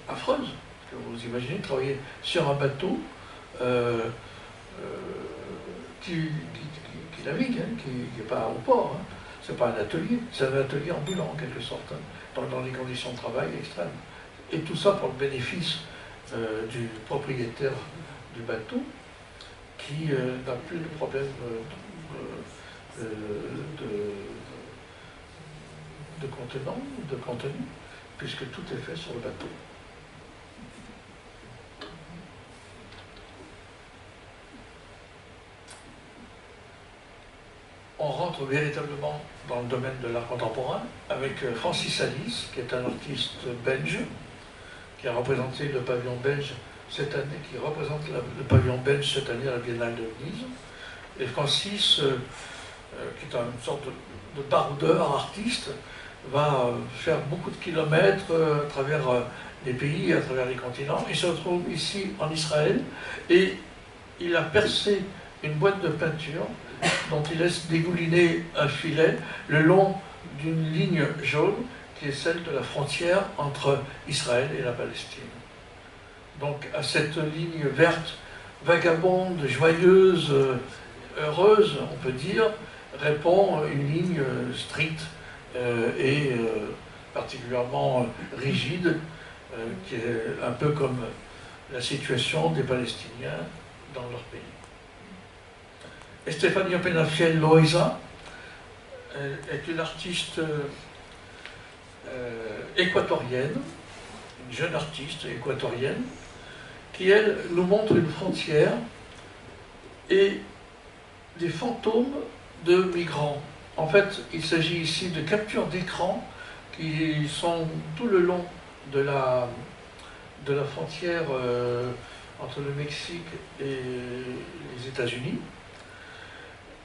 affreuses. Parce que vous imaginez travailler sur un bateau qui navigue, hein, qui n'est pas au port. Hein. Ce n'est pas un atelier, c'est un atelier ambulant en quelque sorte, hein, dans des conditions de travail extrêmes. Et tout ça pour le bénéfice du propriétaire du bateau, qui n'a plus de problème de contenu, puisque tout est fait sur le bateau. On rentre véritablement dans le domaine de l'art contemporain avec Francis Alice, qui est un artiste belge, qui a représenté le pavillon belge cette année, qui représente le pavillon belge cette année à la Biennale de Venise. Et Francis, qui est une sorte de baroudeur, artiste, va faire beaucoup de kilomètres à travers les pays, à travers les continents. Il se retrouve ici en Israël et il a percé une boîte de peinture dont il laisse dégouliner un filet le long d'une ligne jaune qui est celle de la frontière entre Israël et la Palestine. Donc à cette ligne verte, vagabonde, joyeuse, heureuse, on peut dire, répond une ligne stricte et particulièrement rigide, qui est un peu comme la situation des Palestiniens dans leur pays. Estefania Penafiel Loaiza est une artiste équatorienne, une jeune artiste équatorienne, qui, elle, nous montre une frontière et des fantômes de migrants. En fait, il s'agit ici de captures d'écran qui sont tout le long de la frontière entre le Mexique et les États-Unis.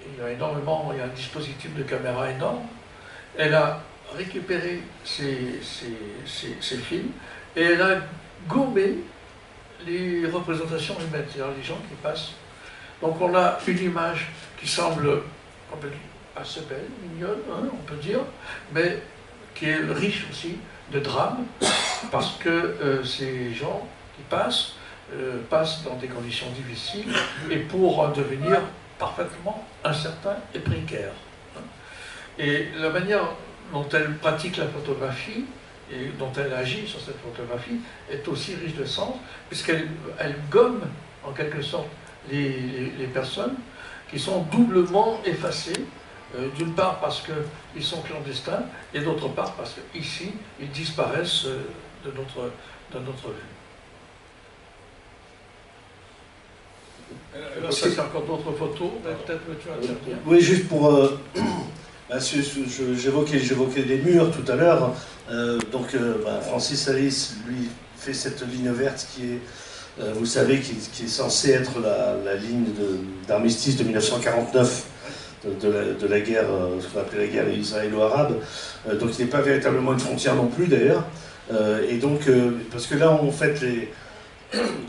Il y a énormément, il y a un dispositif de caméra énorme. Elle a récupéré ces films et elle a gommé les représentations humaines, c'est-à-dire les gens qui passent. Donc on a une image qui semble assez belle, mignonne, hein, on peut dire, mais qui est riche aussi de drame, parce que ces gens qui passent dans des conditions difficiles et pour en devenir parfaitement incertains et précaires. Et la manière dont elle pratique la photographie et dont elle agit sur cette photographie est aussi riche de sens, puisqu'elle gomme en quelque sorte les personnes qui sont doublement effacées, d'une part parce qu'ils sont clandestins, et d'autre part parce qu'ici, ils disparaissent de notre vue. Alors, ça, c'est encore d'autres photos, peut-être que tu vas intervenir. Oui, juste pour... j'évoquais les murs tout à l'heure. Francis Alice, lui, fait cette ligne verte qui est, vous savez, qui est censée être la ligne d'armistice de 1949 de la guerre, ce qu'on appelait la guerre israélo-arabe. Donc il n'est pas véritablement une frontière non plus d'ailleurs. Et donc, parce que là on fête les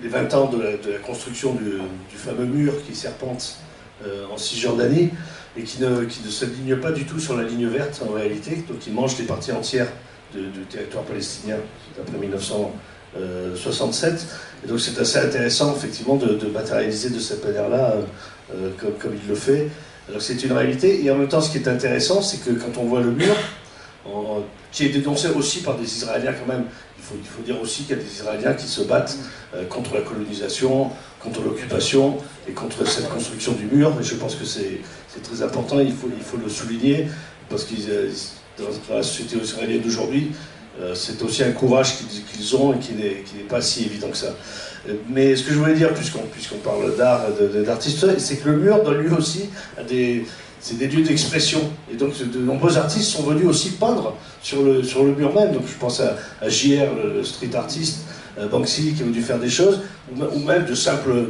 20 ans de la construction du fameux mur qui serpente en Cisjordanie et qui ne s'aligne pas du tout sur la ligne verte en réalité, donc il mange des parties entières du territoire palestinien d'après 1967. Et donc c'est assez intéressant effectivement de matérialiser de cette manière-là comme il le fait. Alors c'est une réalité, et en même temps ce qui est intéressant, c'est que quand on voit le mur, qui est dénoncé aussi par des Israéliens quand même, il faut dire aussi qu'il y a des Israéliens qui se battent contre la colonisation, contre l'occupation et contre cette construction du mur, et je pense que c'est très important, il faut le souligner, parce que dans la société israélienne d'aujourd'hui, c'est aussi un courage qu'ils ont et qui n'est pas si évident que ça. Mais ce que je voulais dire, puisqu'on parle d'art, d'artistes, c'est que le mur donne lui aussi c'est des lieux d'expression. Et donc de nombreux artistes sont venus aussi peindre sur le mur même. Donc je pense à JR, le street artiste, Banksy qui a dû faire des choses, ou même de simples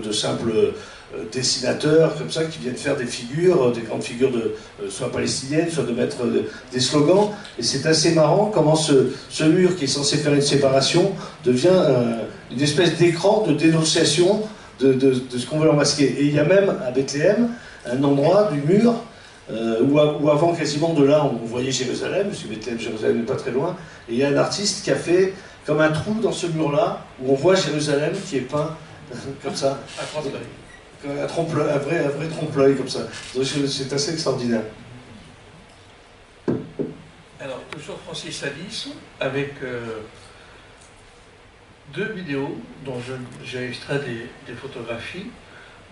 dessinateurs comme ça qui viennent faire des figures, des grandes figures soit palestiniennes, soit de mettre des slogans. Et c'est assez marrant comment ce mur qui est censé faire une séparation devient une espèce d'écran de dénonciation de ce qu'on veut leur masquer. Et il y a même à Bethléem un endroit du mur où avant quasiment de là on voyait Jérusalem, parce que Bethléem, Jérusalem n'est pas très loin, et il y a un artiste qui a fait comme un trou dans ce mur-là où on voit Jérusalem qui est peint comme ça. Un vrai trompe-l'œil comme ça. Donc c'est assez extraordinaire. Alors, toujours Francis Alice, avec deux vidéos dont j'ai extrait des photographies.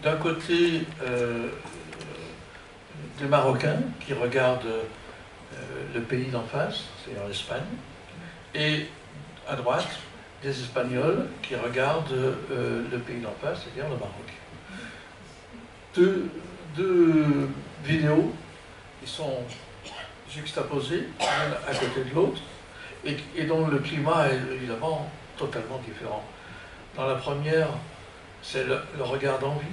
D'un côté, des Marocains qui regardent le pays d'en face, c'est-à-dire l'Espagne, et à droite, des Espagnols qui regardent le pays d'en face, c'est-à-dire le Maroc. Deux vidéos qui sont juxtaposées, l'une à côté de l'autre, et dont le climat est évidemment totalement différent. Dans la première, c'est le regard d'envie.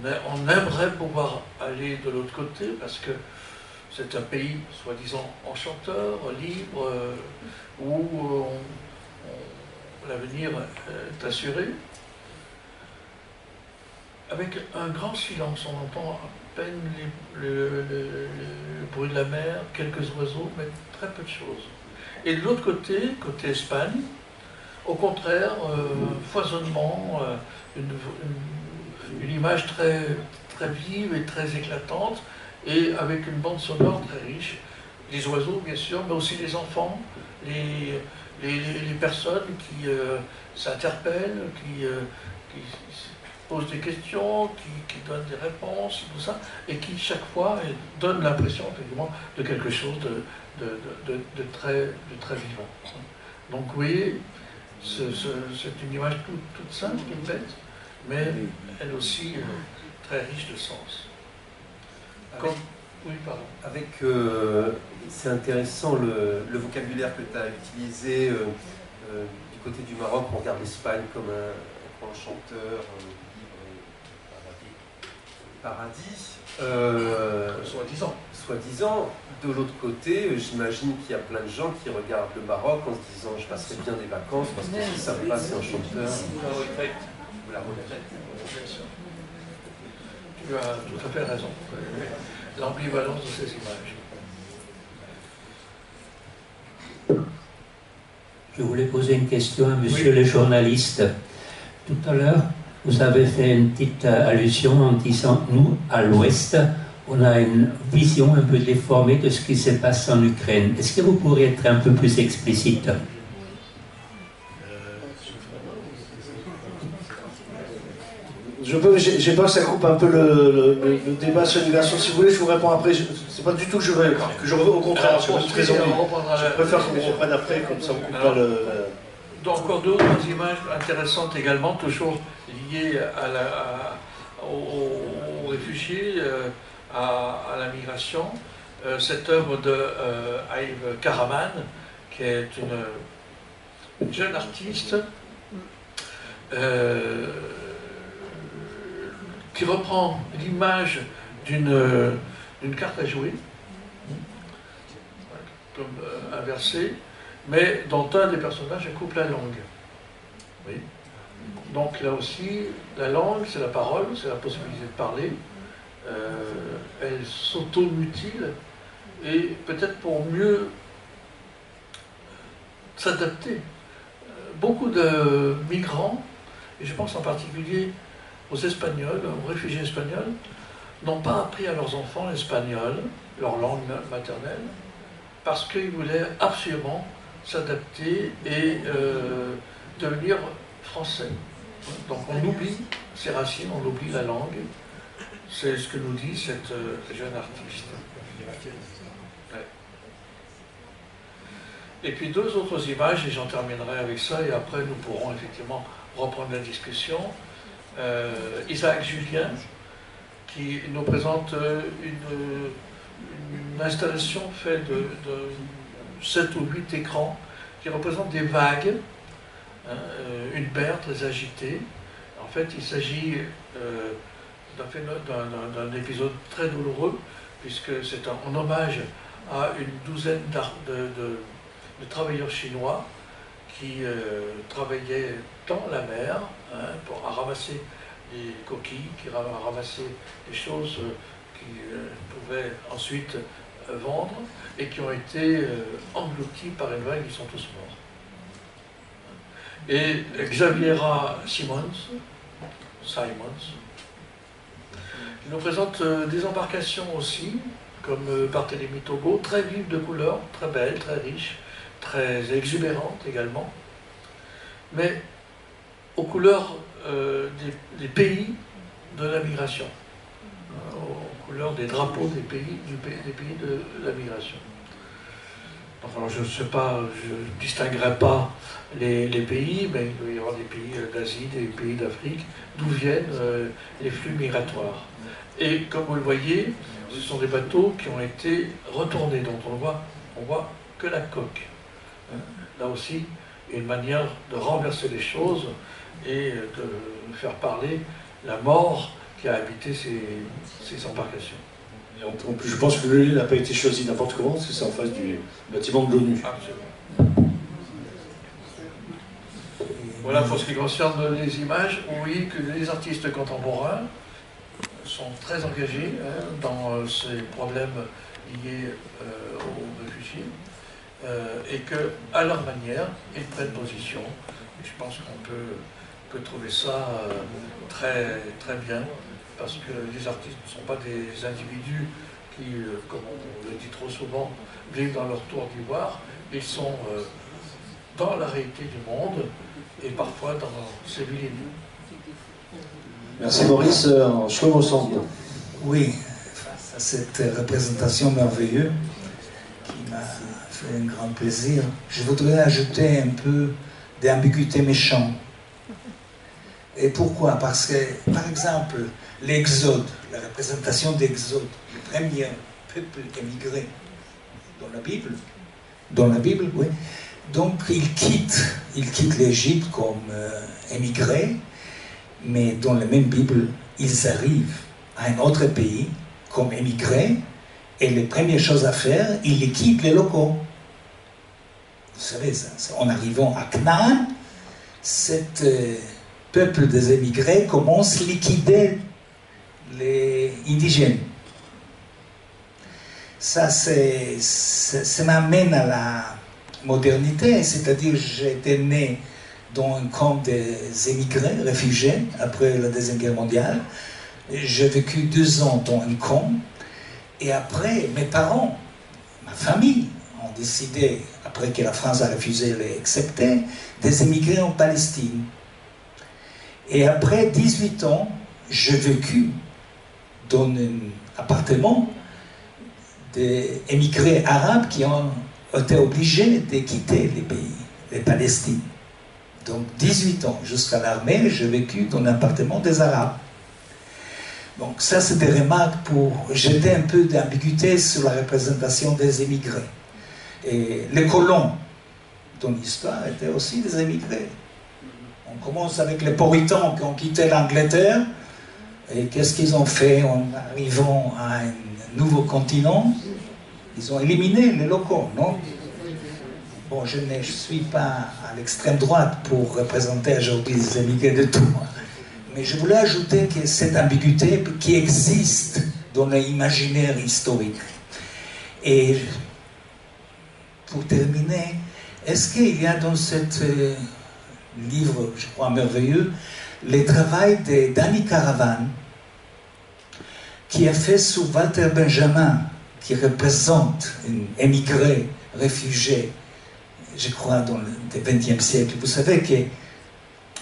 On aimerait pouvoir aller de l'autre côté parce que c'est un pays soi-disant enchanteur, libre, où l'avenir est assuré. Avec un grand silence, on entend à peine le bruit de la mer, quelques oiseaux, mais très peu de choses. Et de l'autre côté, côté Espagne, au contraire, foisonnement, une image très, très vive et très éclatante, et avec une bande sonore très riche. Les oiseaux, bien sûr, mais aussi les enfants, les personnes qui s'interpellent, qui posent des questions, qui donnent des réponses, tout ça, et qui, chaque fois, donnent l'impression, effectivement, de quelque chose de très vivant. Donc, vous voyez, c'est une image toute simple, toute bête, mais elle aussi très riche de sens. Oui, pardon. C'est intéressant le vocabulaire que tu as utilisé du côté du Maroc. On regarde l'Espagne comme un chanteur paradis. Soi-disant. De l'autre côté, j'imagine qu'il y a plein de gens qui regardent le Maroc en se disant je passerai bien des vacances parce que si ça me passe, c'est un chanteur. Vous la regrettez. Tu as tout à fait raison. L'ambivalence de ces images. Je voulais poser une question à monsieur le journaliste. Tout à l'heure, vous avez fait une petite allusion en disant nous, à l'Ouest, on a une vision un peu déformée de ce qui se passe en Ukraine. Est-ce que vous pourriez être un peu plus explicite? J'ai peur que ça coupe un peu le débat sur l'immigration. Si vous voulez, je vous réponds après. C'est pas du tout que je veux au contraire, je préfère qu'on reprenne après, comme ça on coupe pas le... Donc, encore deux autres images intéressantes également, toujours liées aux réfugiés, à la migration. Cette œuvre de Aïv Karaman, qui est une jeune artiste, qui reprend l'image d'une carte à jouer, comme inversée, mais dont un des personnages coupe la langue. Oui. Donc là aussi, la langue, c'est la parole, c'est la possibilité de parler. Elle s'auto-mutile, et peut-être pour mieux s'adapter. Beaucoup de migrants, et je pense en particulier aux Espagnols, aux réfugiés espagnols, n'ont pas appris à leurs enfants l'espagnol, leur langue maternelle, parce qu'ils voulaient absolument s'adapter et devenir français. Donc on oublie ses racines, on oublie la langue. C'est ce que nous dit cette jeune artiste. Ouais. Et puis deux autres images, et j'en terminerai avec ça, et après nous pourrons effectivement reprendre la discussion. Isaac Julien, qui nous présente une installation faite de 7 ou 8 écrans qui représentent des vagues, une mer très agitée. En fait, il s'agit d'un épisode très douloureux, puisque c'est en hommage à une douzaine de travailleurs chinois qui travaillaient dans la mer à ramasser des coquilles, à ramasser des choses qu'ils pouvaient ensuite vendre, et qui ont été engloutis par une vague, ils sont tous morts. Et Xaviera Simons nous présente des embarcations aussi, comme Barthélemy Togo, très vives de couleurs, très belles, très riches, très exubérantes également, mais aux couleurs des pays de la migration, aux couleurs des drapeaux des pays de la migration. Donc, alors, je ne sais pas, je ne distinguerai pas les pays, mais il doit y avoir des pays d'Asie, des pays d'Afrique, d'où viennent les flux migratoires. Et comme vous le voyez, ce sont des bateaux qui ont été retournés, dont on voit que la coque. Là aussi, une manière de renverser les choses et de faire parler la mort qui a habité ces embarcations. Je pense que le lieu n'a pas été choisi n'importe comment, parce que c'est en face du bâtiment de l'ONU. Absolument. Voilà pour ce qui concerne les images. Oui, que les artistes contemporains sont très engagés dans ces problèmes liés aux réfugiés et qu'à leur manière, ils prennent position. Et je pense qu'on peut trouver ça très, très bien, parce que les artistes ne sont pas des individus qui, comme on le dit trop souvent, vivent dans leur tour d'ivoire. Ils sont dans la réalité du monde et parfois dans ses villes. Merci Maurice. Je me sens. Oui, face à cette représentation merveilleuse qui m'a fait un grand plaisir, je voudrais ajouter un peu d'ambiguïté méchante. Et pourquoi? Parce que, par exemple, l'Exode, la représentation d'Exode, le premier peuple émigré dans la Bible, oui. Donc ils quittent l'Égypte comme émigrés, mais dans la même Bible, ils arrivent à un autre pays comme émigrés, et les premières choses à faire, ils quittent les locaux. Vous savez ça, en arrivant à Canaan, cet peuple des émigrés commence à liquider les indigènes. Ça m'amène à la modernité, c'est-à-dire j'ai été né dans un camp des émigrés, réfugiés, après la Deuxième Guerre mondiale. J'ai vécu 2 ans dans un camp, et après, mes parents, ma famille, ont décidé, après que la France a refusé de les accepter, d'émigrer en Palestine. Et après 18 ans, j'ai vécu dans un appartement d'émigrés arabes qui ont été obligés de quitter les pays, les Palestines. Donc 18 ans, jusqu'à l'armée, j'ai vécu dans l'appartement des Arabes. Donc ça, c'est des remarques pour jeter un peu d'ambiguïté sur la représentation des émigrés. Et les colons, dans l'histoire, étaient aussi des émigrés. On commence avec les Puritans qui ont quitté l'Angleterre. Et qu'est-ce qu'ils ont fait en arrivant à un nouveau continent? Ils ont éliminé les locaux, non? Bon, je ne suis pas à l'extrême droite pour représenter aujourd'hui les émigrés de tout. Mais je voulais ajouter que cette ambiguïté qui existe dans l'imaginaire historique. Et pour terminer, est-ce qu'il y a dans ce livre, je crois merveilleux, le travail de Danny Caravan, qui a fait sur Walter Benjamin, qui représente un émigré, réfugié, je crois, dans le XXe siècle. Vous savez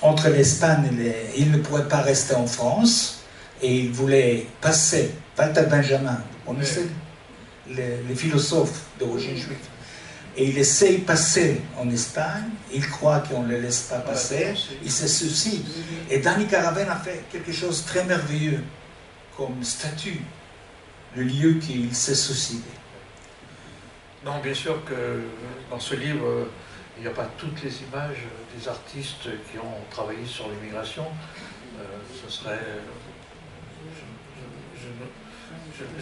qu'entre l'Espagne et il ne pourrait pas rester en France, et il voulait passer, Walter Benjamin, on connaissez le philosophe d'origine juive, et il essaye de passer en Espagne, il croit qu'on ne le laisse pas passer, il se soucie. Et Danny Caravan a fait quelque chose de très merveilleux, comme statut, le lieu qu'il s'est suicidé. Non, bien sûr que dans ce livre, il n'y a pas toutes les images des artistes qui ont travaillé sur l'immigration. Ce serait...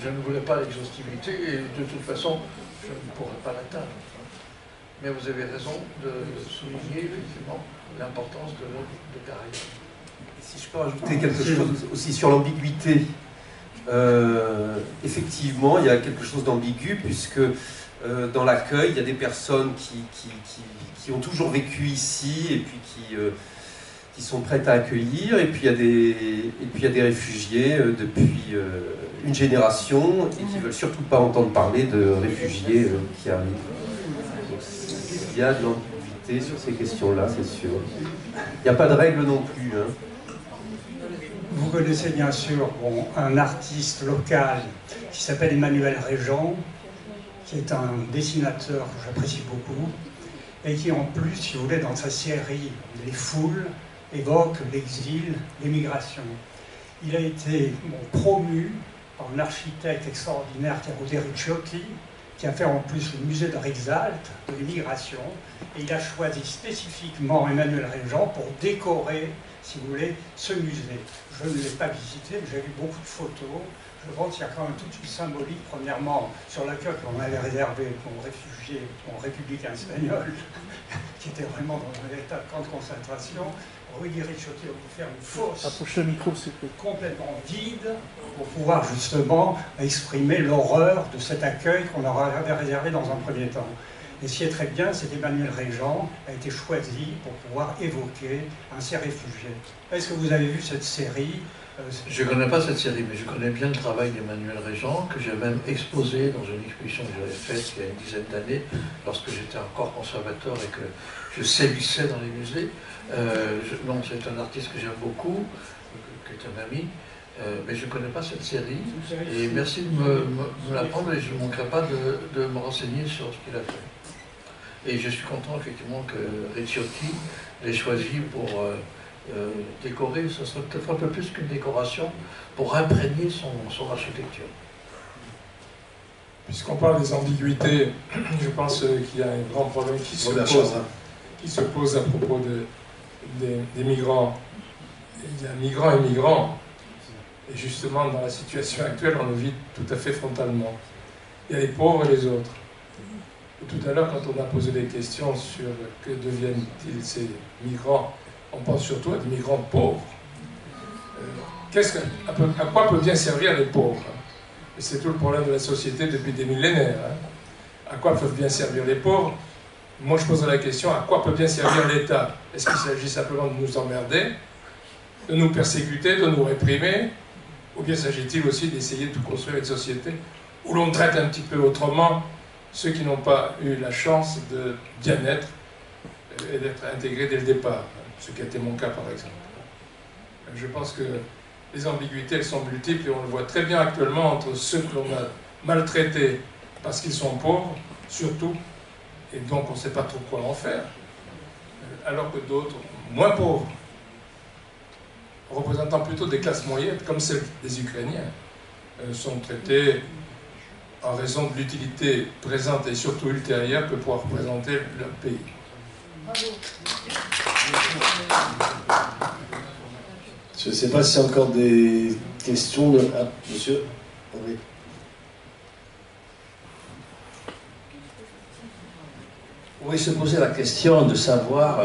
Je ne voulais pas l'exhaustivité et de toute façon, je ne pourrais pas l'atteindre. Mais vous avez raison de souligner effectivement l'importance de Caravan. Si je peux rajouter quelque chose aussi sur l'ambiguïté, effectivement, il y a quelque chose d'ambigu puisque dans l'accueil, il y a des personnes qui ont toujours vécu ici et puis qui sont prêtes à accueillir, et puis il y a des réfugiés depuis une génération et qui ne veulent surtout pas entendre parler de réfugiés qui arrivent. Donc, il y a de l'ambiguïté sur ces questions-là, c'est sûr. Il n'y a pas de règle non plus. Hein. Vous connaissez bien sûr un artiste local qui s'appelle Emmanuel Régent, qui est un dessinateur que j'apprécie beaucoup, et qui en plus, si vous voulez, dans sa série Les Foules, évoque l'exil, l'émigration. Il a été promu par un architecte extraordinaire, Chiaro Ricciotti, qui a fait en plus le musée de Rixalt, de l'immigration, et il a choisi spécifiquement Emmanuel Régent pour décorer si vous voulez, ce musée. Je ne l'ai pas visité, mais j'ai vu beaucoup de photos. Je pense qu'il y a quand même toute une symbolique, premièrement, sur l'accueil qu'on avait réservé aux réfugiés, aux républicains espagnols, qui étaient vraiment dans un état de camp de concentration. Rudy Ricciotti va vous faire une fosse complètement vide pour pouvoir justement exprimer l'horreur de cet accueil qu'on leur avait réservé dans un premier temps. Et ce qui est très bien, c'est qu'Emmanuel Régent a été choisi pour pouvoir évoquer ces réfugiés. Est-ce que vous avez vu cette série? Je ne connais pas cette série, mais je connais bien le travail d'Emmanuel Régent, que j'ai même exposé dans une exposition que j'avais faite il y a une dizaine d'années, lorsque j'étais encore conservateur et que je sévissais dans les musées. Non, c'est un artiste que j'aime beaucoup, qui est un ami, mais je ne connais pas cette série. Et merci de me l'apprendre et je ne manquerai pas de me renseigner sur ce qu'il a fait. Et je suis content effectivement que Ricciotti l'ait choisi pour décorer, ce serait peut-être un peu plus qu'une décoration, pour imprégner son architecture. Puisqu'on parle des ambiguïtés, je pense qu'il y a un grand problème qui se pose à propos des migrants. Il y a migrants et migrants. Et justement, dans la situation actuelle, on le vit tout à fait frontalement. Il y a les pauvres et les autres. Et tout à l'heure, quand on a posé des questions sur que deviennent-ils ces migrants, on pense surtout à des migrants pauvres. À quoi peut bien servir les pauvres? Et c'est tout le problème de la société depuis des millénaires. À quoi peuvent bien servir les pauvres? Moi, je pose la question, à quoi peut bien servir l'État? Est-ce qu'il s'agit simplement de nous emmerder, de nous persécuter, de nous réprimer? Ou bien s'agit-il aussi d'essayer de construire une société où l'on traite un petit peu autrement ceux qui n'ont pas eu la chance de bien être et d'être intégrés dès le départ, ce qui a été mon cas par exemple. Je pense que les ambiguïtés, elles sont multiples et on le voit très bien actuellement entre ceux que l'on a maltraités parce qu'ils sont pauvres, surtout, et donc on ne sait pas trop quoi en faire, alors que d'autres, moins pauvres, représentant plutôt des classes moyennes, comme celles des Ukrainiens, sont traités en raison de l'utilité présente et surtout ultérieure que pourra représenter leur pays. Je ne sais pas s'il y a encore des questions de... Ah, monsieur. Oui. On pourrait se poser la question de savoir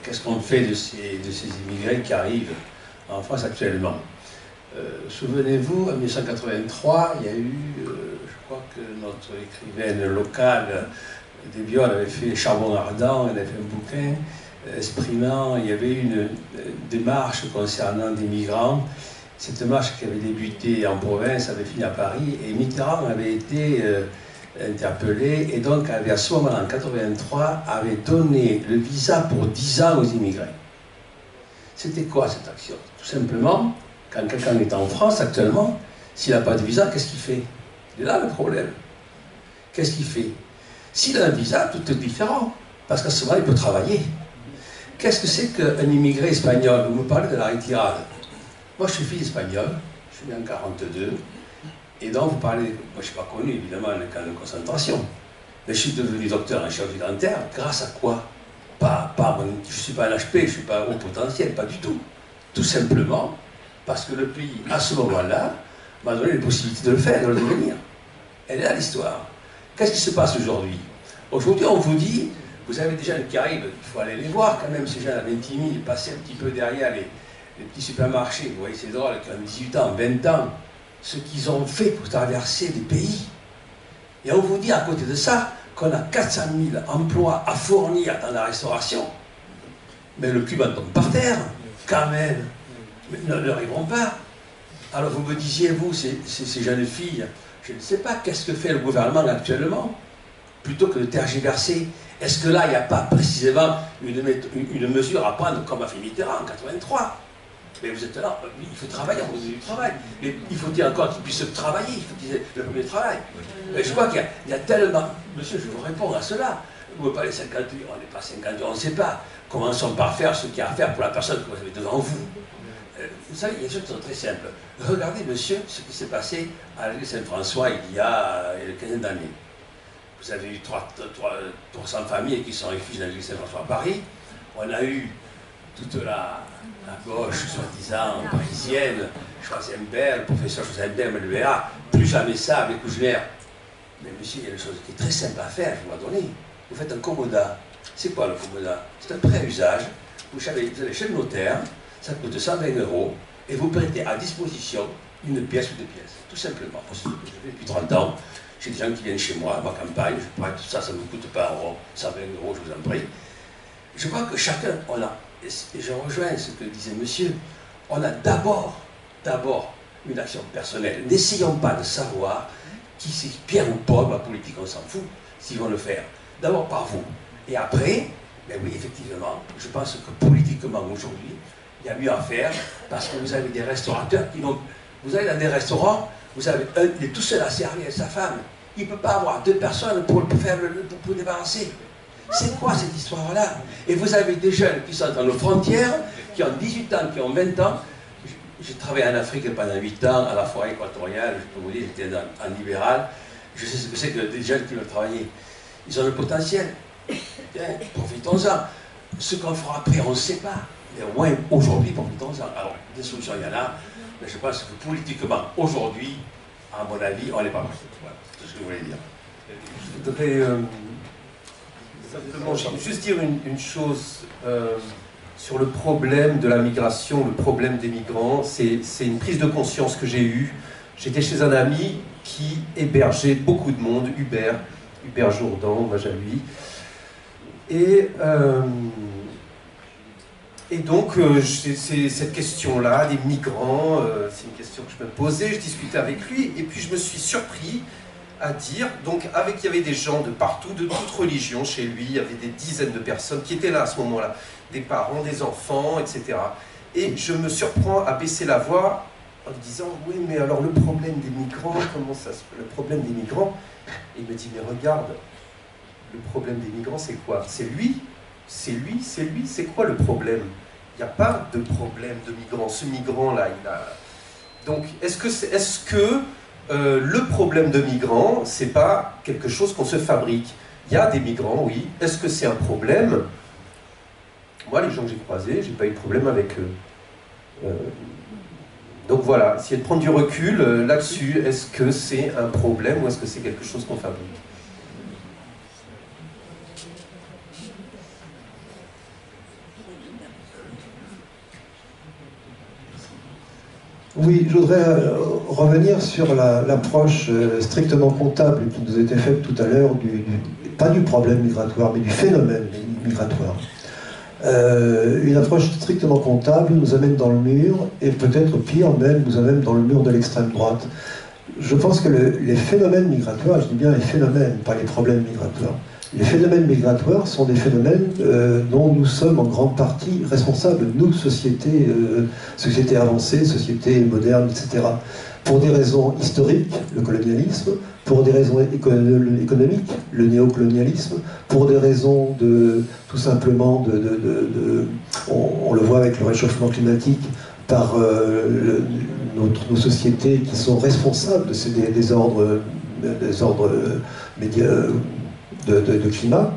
qu'est-ce qu'on fait de ces immigrés qui arrivent en France actuellement. Souvenez-vous, en 1983, il y a eu, je crois que notre écrivaine locale, Desbiol, avait fait Charbon ardent, elle avait fait un bouquin exprimant, il y avait une démarche concernant des migrants. Cette marche qui avait débuté en province avait fini à Paris, et Mitterrand avait été interpellé, et donc avait à ce moment, en 1983, avait donné le visa pour 10 ans aux immigrés. C'était quoi cette action? Tout simplement, quand quelqu'un est en France actuellement, s'il n'a pas de visa, qu'est-ce qu'il fait? Il est là le problème. Qu'est-ce qu'il fait? S'il a un visa, tout est différent, parce qu'à ce moment, il peut travailler. Qu'est-ce que c'est qu'un immigré espagnol? Vous me parlez de la retirade. Moi, je suis fils espagnol, je suis né en 1942, et donc vous parlez, moi je ne suis pas connu évidemment dans le camp de concentration, mais je suis devenu docteur en chirurgie dentaire, grâce à quoi? Je ne suis pas un HP, je ne suis pas haut potentiel, pas du tout. Tout simplement parce que le pays, à ce moment-là, m'a donné les possibilités de le faire, de le devenir. Elle est là l'histoire. Qu'est-ce qui se passe aujourd'hui? Aujourd'hui, on vous dit, vous avez des jeunes qui arrivent, il faut aller les voir quand même, ces jeunes à 20 000, passer un petit peu derrière les petits supermarchés, vous voyez, c'est drôle, qui ont 18 ans, 20 ans, ce qu'ils ont fait pour traverser des pays. Et on vous dit à côté de ça qu'on a 400 000 emplois à fournir dans la restauration. Mais le cul tombe par terre, quand même. Mais ne arriveront pas. Alors vous me disiez, vous, ces jeunes filles, je ne sais pas, qu'est-ce que fait le gouvernement actuellement? Plutôt que de tergiverser, est-ce que là, il n'y a pas précisément une mesure à prendre comme a fait Mitterrand en 1983? Mais vous êtes là, il faut travailler, on vous dit du travail. Mais il faut dire encore qu'ils puissent travailler, il faut qu'ils aient le premier travail. Mais je crois qu'il y a tellement... Monsieur, je vous réponds à cela. Vous me parlez 58, on n'est pas 58, on ne sait pas. Commençons par faire ce qu'il y a à faire pour la personne que vous avez devant vous. Vous savez, il y a des choses qui sont très simples. Regardez, monsieur, ce qui s'est passé à l'église Saint-François il y a une quinzaine d'années. Vous avez eu 300 familles qui sont réfugiées dans l'église Saint-François à Paris. On a eu toute la gauche, soi-disant parisienne, Schwarzenberg, le professeur Schwarzenberg me le verra, plus jamais ça avec Kouchner. Mais monsieur, il y a une chose qui est très simple à faire, je vous la donne. Vous faites un commodat. C'est quoi le commodat? C'est un prêt à usage. Vous allez chez le notaire, ça coûte 120 €, et vous prêtez à disposition une pièce ou deux pièces. Tout simplement. Je fais depuis 30 ans. J'ai des gens qui viennent chez moi, à ma campagne, je prête tout ça, ça ne me coûte pas 120 €, je vous en prie. Je crois que chacun, on a, et je rejoins ce que disait monsieur, on a d'abord une action personnelle. N'essayons pas de savoir qui c'est Pierre ou Paul, la politique, on s'en fout, s'ils vont le faire. D'abord par vous. Et après, ben oui, effectivement, je pense que politiquement aujourd'hui, il y a mieux à faire, parce que vous avez des restaurateurs qui n'ont... Vous allez dans des restaurants, vous avez un, il est tout seul à servir sa femme. Il ne peut pas avoir deux personnes pour débarrasser. C'est quoi cette histoire-là? Et vous avez des jeunes qui sont dans nos frontières, qui ont 18 ans, qui ont 20 ans. J'ai travaillé en Afrique pendant 8 ans, à la forêt équatoriale, je peux vous dire, j'étais en libéral. Je sais ce que c'est que des jeunes qui veulent travailler. Ils ont le potentiel. Bien, profitons-en. Ce qu'on fera après, on ne sait pas. Mais au moins, aujourd'hui, profitons-en. Alors, des solutions, il y en a. Mais je pense que politiquement, aujourd'hui, à mon avis, on n'est pas prêt. Voilà, c'est ce que je voulais dire. Je voudrais simplement juste dire une chose sur le problème de la migration, le problème des migrants. C'est une prise de conscience que j'ai eue. J'étais chez un ami qui hébergeait beaucoup de monde, Hubert Jourdan, hommage à lui. Et donc, c'est cette question-là, des migrants, c'est une question que je me posais, je discutais avec lui, et puis je me suis surpris à dire, donc il y avait des gens de partout, de toute religion chez lui, il y avait des dizaines de personnes qui étaient là à ce moment-là, des parents, des enfants, etc. Et je me surprends à baisser la voix en lui disant, oui, mais alors le problème des migrants, comment ça se fait, le problème des migrants? Et il me dit, mais regarde, le problème des migrants, c'est quoi? C'est lui, c'est quoi le problème? Il n'y a pas de problème de migrants. Ce migrant-là, il a... Donc, est-ce que le problème de migrants, c'est pas quelque chose qu'on se fabrique? Il y a des migrants, oui. Est-ce que c'est un problème? Moi, les gens que j'ai croisés, j'ai pas eu de problème avec eux. Donc voilà, essayer de prendre du recul là-dessus. Est-ce que c'est un problème ou est-ce que c'est quelque chose qu'on fabrique? Oui, je voudrais revenir sur l'approche strictement comptable qui nous était faite tout à l'heure, pas du problème migratoire, mais du phénomène migratoire. Une approche strictement comptable nous amène dans le mur, et peut-être pire même, nous amène dans le mur de l'extrême droite. Je pense que les phénomènes migratoires, je dis bien les phénomènes, pas les problèmes migratoires, les phénomènes migratoires sont des phénomènes dont nous sommes en grande partie responsables, nous, société avancée, société moderne, etc. Pour des raisons historiques, le colonialisme, pour des raisons économiques, le néocolonialisme, pour des raisons tout simplement on le voit avec le réchauffement climatique, par nos sociétés qui sont responsables de ces désordres de climat.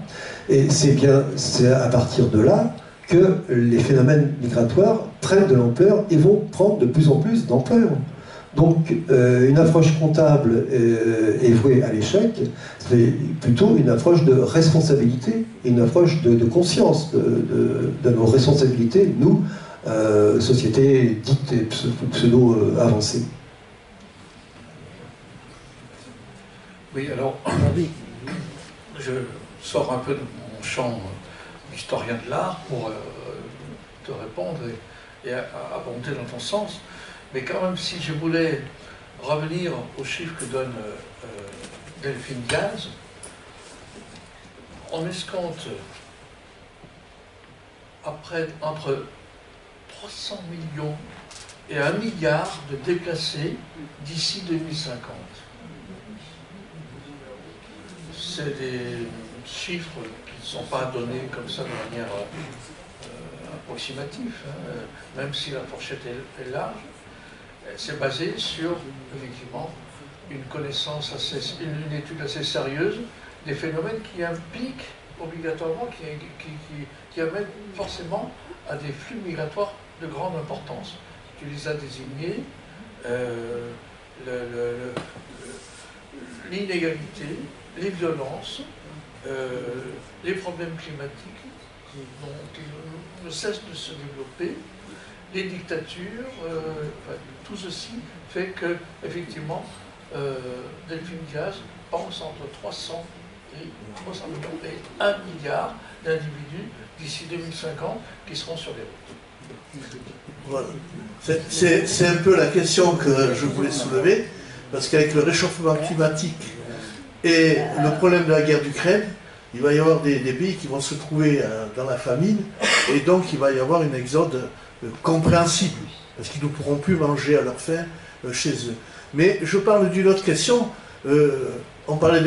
Et c'est à partir de là que les phénomènes migratoires prennent de l'ampleur et vont prendre de plus en plus d'ampleur. Donc une approche comptable est vouée à l'échec, c'est plutôt une approche de responsabilité, une approche de conscience de nos responsabilités, nous, société dite pseudo-avancée. Oui, alors, je sors un peu de mon champ d'historien de l'art pour te répondre et abonder dans ton sens. Mais quand même, si je voulais revenir aux chiffres que donne Delphine Gaz, on escompte entre 300 millions et 1 milliard de déplacés d'ici 2050. C'est des chiffres qui ne sont pas donnés comme ça de manière approximative, hein, même si la fourchette est large. C'est basé sur, effectivement, une connaissance une étude assez sérieuse des phénomènes qui impliquent obligatoirement, qui amènent forcément à des flux migratoires de grande importance. Tu les as désignés, l'inégalité, les violences, les problèmes climatiques qui ne cessent de se développer, les dictatures, tout ceci fait que, effectivement, Delphine Diaz pense entre 300 millions et 1 milliard d'individus d'ici 2050 qui seront sur les routes. Voilà. C'est un peu la question que je voulais soulever, parce qu'avec le réchauffement climatique et le problème de la guerre d'Ukraine, il va y avoir des pays qui vont se trouver dans la famine, et donc il va y avoir une exode compréhensible, parce qu'ils ne pourront plus manger à leur faim chez eux. Mais je parle d'une autre question. On parlait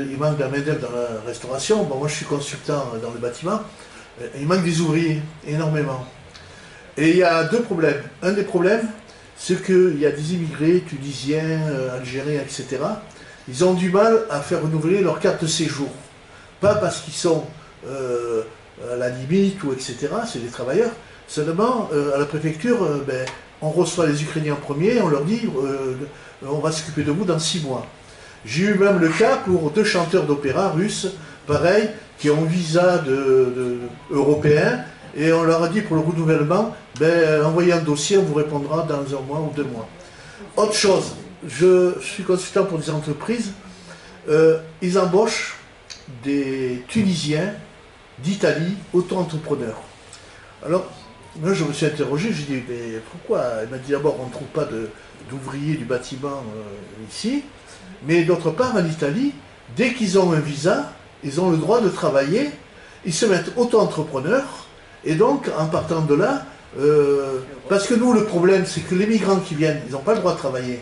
il manque de la main-d'œuvre dans la restauration. Bon, moi je suis consultant dans le bâtiment. Il manque des ouvriers, énormément. Et il y a deux problèmes. Un des problèmes, c'est qu'il y a des immigrés, tunisiens, algériens, etc. Ils ont du mal à faire renouveler leur carte de séjour. Pas parce qu'ils sont à la limite ou etc. C'est des travailleurs. Seulement, à la préfecture, on reçoit les Ukrainiens en premier, on leur dit on va s'occuper de vous dans 6 mois. J'ai eu même le cas pour 2 chanteurs d'opéra russes, pareil, qui ont un visa européen, et on leur a dit pour le renouvellement, envoyez un dossier, on vous répondra dans 1 mois ou 2 mois. Autre chose, je suis consultant pour des entreprises, ils embauchent des Tunisiens d'Italie, auto-entrepreneurs. Alors, moi je me suis interrogé, j'ai dit, mais pourquoi? Il m'a dit d'abord, on ne trouve pas d'ouvriers du bâtiment ici, mais d'autre part, en Italie, dès qu'ils ont un visa, ils ont le droit de travailler, ils se mettent auto-entrepreneurs, et donc, en partant de là, parce que nous, le problème, c'est que les migrants qui viennent, ils n'ont pas le droit de travailler.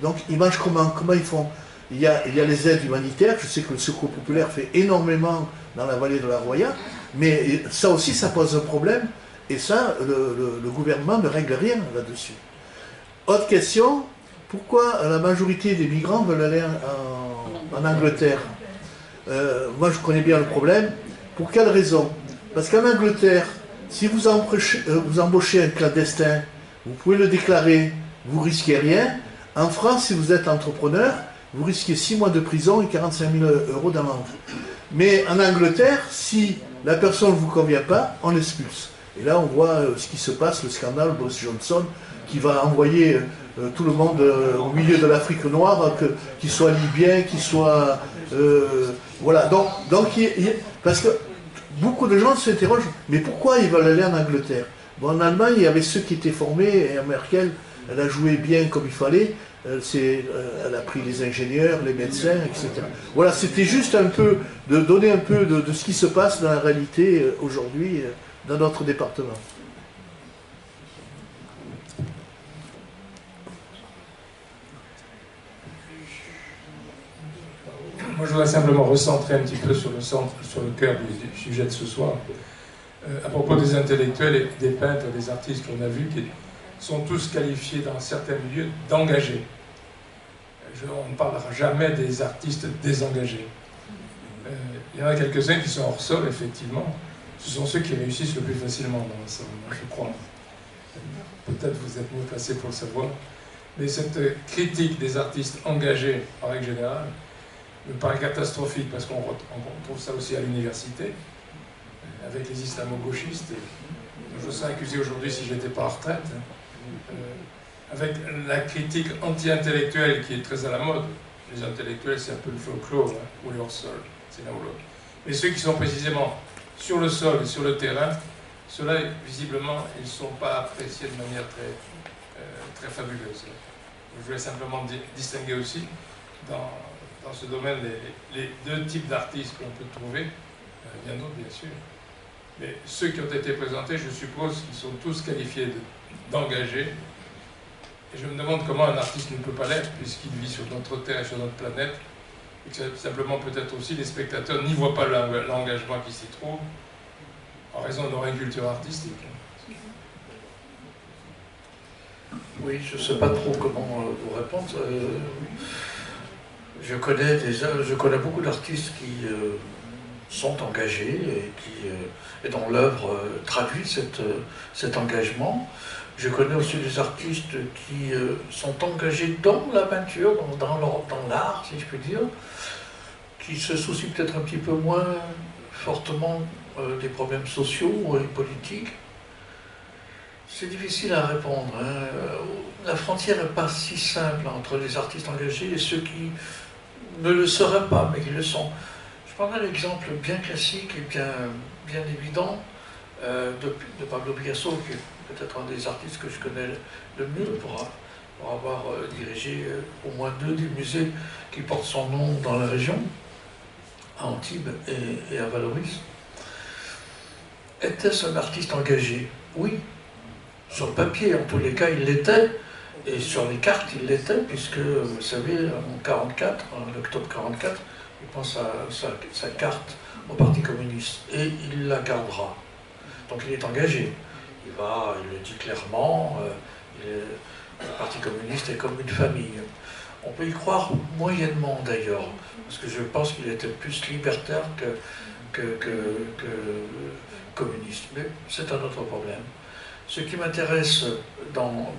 Donc, ils mangent comment ils font? Il y a les aides humanitaires, je sais que le Secours populaire fait énormément dans la vallée de la Roya, mais ça aussi, ça pose un problème, et ça, le gouvernement ne règle rien là-dessus. Autre question, pourquoi la majorité des migrants veulent aller en Angleterre? Moi, je connais bien le problème. Pour quelle raison? Parce qu'en Angleterre, si vous embauchez un clandestin, vous pouvez le déclarer, vous risquez rien. En France, si vous êtes entrepreneur, vous risquez 6 mois de prison et 45 000 € d'amende. Mais en Angleterre, si la personne ne vous convient pas, on l'expulse. Et là, on voit ce qui se passe, le scandale Boris Johnson, qui va envoyer tout le monde au milieu de l'Afrique noire, qu'il soit libyen, qu'il soit... voilà, donc parce que beaucoup de gens s'interrogent, mais pourquoi ils veulent aller en Angleterre? Bon, en Allemagne, il y avait ceux qui étaient formés, et Merkel, elle a joué bien comme il fallait, elle a pris les ingénieurs, les médecins, etc. Voilà, c'était juste un peu, de donner un peu de ce qui se passe dans la réalité aujourd'hui dans notre département. Moi, je voudrais simplement recentrer un petit peu sur le cœur du sujet de ce soir. À propos des intellectuels et des peintres, des artistes qu'on a vus, qui sont tous qualifiés dans certains milieux d'engagés. On ne parlera jamais des artistes désengagés. Il y en a quelques-uns qui sont hors sol, effectivement. Ce sont ceux qui réussissent le plus facilement dans l'ensemble, je crois. Peut-être vous êtes mieux placé pour le savoir. Mais cette critique des artistes engagés, en règle générale, me paraît catastrophique, parce qu'on trouve ça aussi à l'université, avec les islamo-gauchistes. Je serais accusé aujourd'hui si je n'étais pas en retraite. Avec la critique anti-intellectuelle qui est très à la mode. Les intellectuels, c'est un peu le folklore, ou les hors-sol, c'est l'un ou l'autre. Mais ceux qui sont précisément sur le sol et sur le terrain, ceux-là, visiblement, ils ne sont pas appréciés de manière très fabuleuse. Je voulais simplement distinguer aussi, dans ce domaine, les 2 types d'artistes qu'on peut trouver, bien d'autres, bien sûr. Mais ceux qui ont été présentés, je suppose qu'ils sont tous qualifiés d'engagés. Et je me demande comment un artiste ne peut pas l'être, puisqu'il vit sur notre terre et sur notre planète, et que simplement peut-être aussi les spectateurs n'y voient pas l'engagement qui s'y trouve, en raison de leur inculture artistique. Oui, je ne sais pas trop comment vous répondre. Je connais beaucoup d'artistes sont engagés et dont l'œuvre traduit cet engagement. Je connais aussi des artistes qui sont engagés dans la peinture, dans l'art, si je puis dire, qui se soucient peut-être un petit peu moins fortement des problèmes sociaux et politiques. C'est difficile à répondre. Hein. La frontière n'est pas si simple entre les artistes engagés et ceux qui ne le seraient pas, mais qui le sont. Je prendrai l'exemple bien classique et bien évident de Pablo Picasso, qui est peut-être un des artistes que je connais le mieux pour avoir dirigé au moins 2 des musées qui portent son nom dans la région, à Antibes et à Valoris. Était-ce un artiste engagé? Oui. Sur le papier, en tous les cas, il l'était, et sur les cartes, il l'était, puisque, vous savez, en 1944, en octobre 1944, il prend sa carte au Parti communiste, et il la gardera. Donc il est engagé. Il le dit clairement, le Parti communiste est comme une famille. On peut y croire moyennement d'ailleurs, parce que je pense qu'il était plus libertaire que communiste. Mais c'est un autre problème. Ce qui m'intéresse dans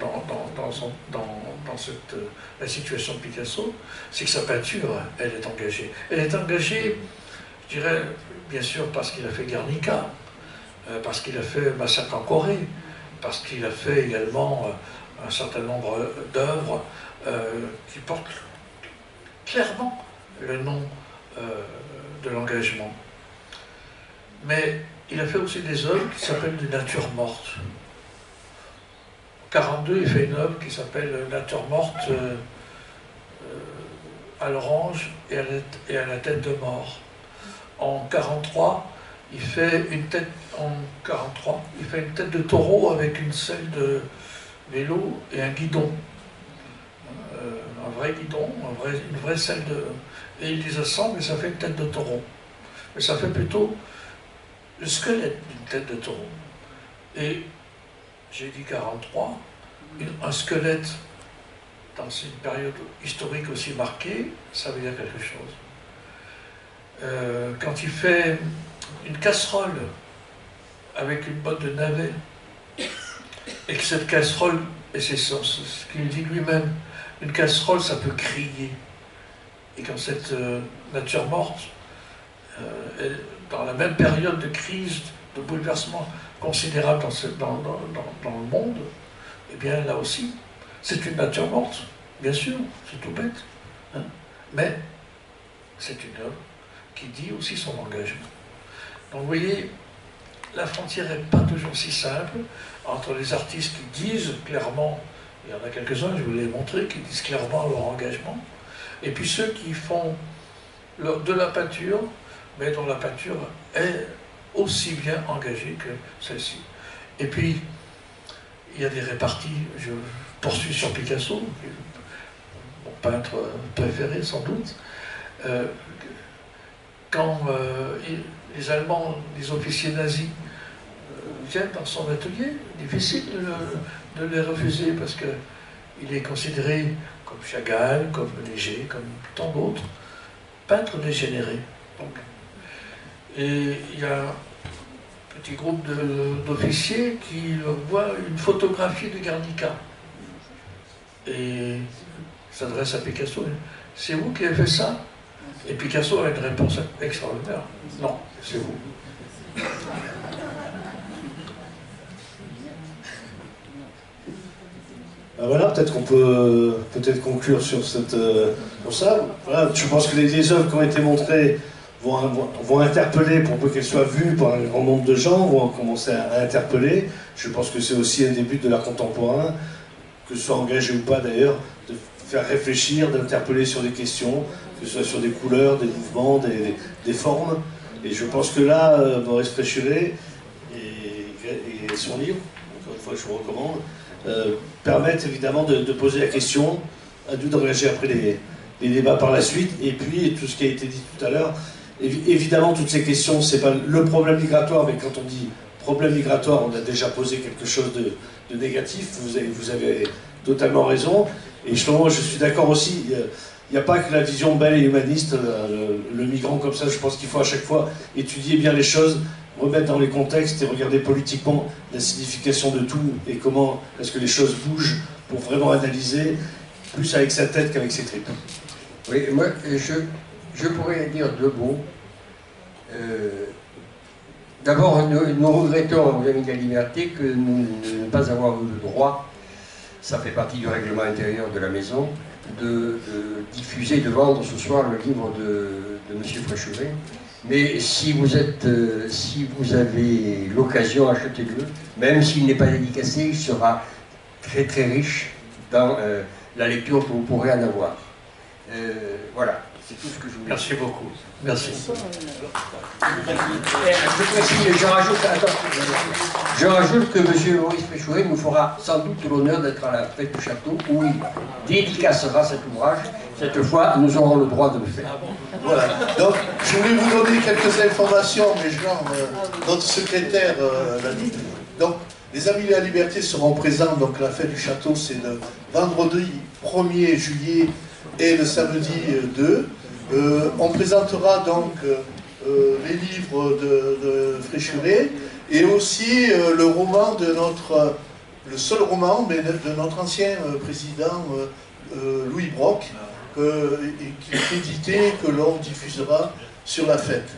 la situation de Picasso, c'est que sa peinture, elle est engagée. Elle est engagée, je dirais, bien sûr, parce qu'il a fait Guernica, parce qu'il a fait Massacre en Corée, parce qu'il a fait également un certain nombre d'œuvres qui portent clairement le nom de l'engagement. Mais il a fait aussi des œuvres qui s'appellent des natures mortes. En 1942, il fait une œuvre qui s'appelle Nature morte à l'orange et à la tête de mort. En 1943, il fait une tête de taureau avec une selle de vélo et un guidon. Un vrai guidon, une vraie selle de... Et il les assemble et ça fait une tête de taureau. Mais ça fait plutôt le squelette d'une tête de taureau. Et j'ai dit 1943, un squelette dans une période historique aussi marquée, ça veut dire quelque chose. Quand il fait une casserole avec une botte de navet, et que cette casserole, et c'est ce qu'il dit lui-même, une casserole ça peut crier, et quand cette nature morte, dans la même période de crise, de bouleversement considérable dans le monde, eh bien là aussi, c'est une nature morte, bien sûr, c'est tout bête, hein, mais c'est une œuvre qui dit aussi son engagement. Donc vous voyez, la frontière n'est pas toujours si simple entre les artistes qui disent clairement, il y en a quelques-uns, je vous l'ai montré, qui disent clairement leur engagement, et puis ceux qui font de la peinture, mais dont la peinture est aussi bien engagée que celle-ci. Et puis, il y a des réparties, je poursuis sur Picasso, mon peintre préféré sans doute, quand les Allemands, les officiers nazis, viennent dans son atelier, difficile de les refuser parce qu'il est considéré comme Chagall, comme Léger, comme tant d'autres, peintre dégénéré. Donc. Et il y a un petit groupe d'officiers qui voient une photographie de Guernica et s'adresse à Picasso. C'est vous qui avez fait ça? Et Picasso a une réponse extraordinaire. Non, c'est vous. Ben voilà, peut-être qu'on peut conclure sur ça. Voilà, je pense que les œuvres qui ont été montrées vont interpeller pour peu qu'elles soient vues par un grand nombre de gens, vont commencer à interpeller. Je pense que c'est aussi un des buts de l'art contemporain, que ce soit engagé ou pas d'ailleurs, de faire réfléchir, d'interpeller sur des questions, que ce soit sur des couleurs, des mouvements, des formes. Et je pense que là, Maurice Fréchuret et son livre, encore une fois je vous recommande, permettent évidemment de poser la question, à nous d'engager après les débats par la suite, et puis tout ce qui a été dit tout à l'heure. Évidemment, toutes ces questions, c'est pas le problème migratoire, mais quand on dit problème migratoire, on a déjà posé quelque chose de négatif, vous avez totalement raison, et je suis d'accord aussi, il n'y a pas que la vision belle et humaniste, le migrant comme ça. Je pense qu'il faut à chaque fois étudier bien les choses, remettre dans les contextes et regarder politiquement la signification de tout et comment est-ce que les choses bougent pour vraiment analyser plus avec sa tête qu'avec ses tripes. Oui, moi, je pourrais dire deux mots. D'abord, nous regrettons, aux Amis de la Liberté, que nous ne pas avoir eu le droit, ça fait partie du règlement intérieur de la maison, de diffuser, de vendre ce soir le livre de M. Frécheret. Mais si vous avez l'occasion, achetez-le. Même s'il n'est pas dédicacé, il sera très très riche dans la lecture que vous pourrez en avoir. Voilà, c'est tout ce que je voulais dire. Merci beaucoup. Merci. Je rajoute que M. Maurice Frécheret nous fera sans doute l'honneur d'être à la fête du château où il dédicacera cet ouvrage. Cette fois, nous aurons le droit de le faire. Voilà. Donc, je voulais vous donner quelques informations, mais notre secrétaire l'a dit. Donc, les Amis de la Liberté seront présents. Donc, la fête du château, c'est le vendredi 1er juillet et le samedi 2. On présentera donc les livres de Frécheret et aussi le roman de le seul roman mais de notre ancien président Louis Brock, qui est crédité, que l'on diffusera sur la fête.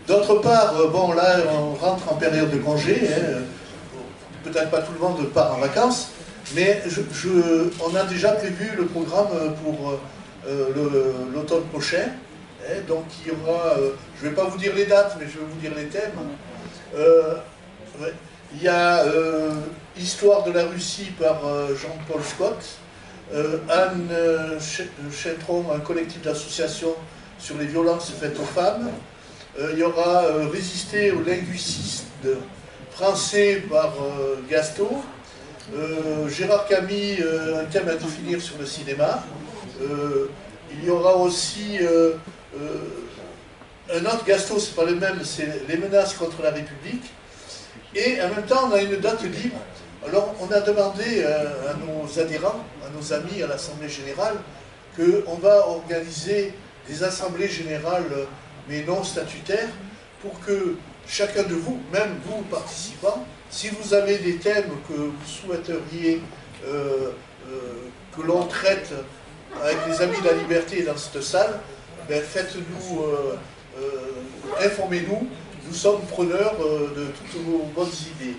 D'autre part, bon là on rentre en période de congé, hein, peut-être pas tout le monde part en vacances, mais on a déjà prévu le programme pour l'automne prochain. Donc il y aura, je ne vais pas vous dire les dates, mais je vais vous dire les thèmes. Ouais. Il y a Histoire de la Russie par Jean-Paul Scott, Anne Chetron, un collectif d'associations sur les violences faites aux femmes. Il y aura Résister aux linguistes français par Gasto. Gérard Camille, un thème à définir sur le cinéma. Il y aura aussi un autre Gasto, c'est pas le même, c'est les menaces contre la République. Et en même temps, on a une date libre. Alors, on a demandé à nos adhérents, à nos amis à l'Assemblée Générale, qu'on va organiser des assemblées générales, mais non statutaires, pour que chacun de vous, même vous participants, si vous avez des thèmes que vous souhaiteriez que l'on traite avec les Amis de la Liberté dans cette salle, ben faites-nous, informez-nous, nous sommes preneurs de toutes vos bonnes idées.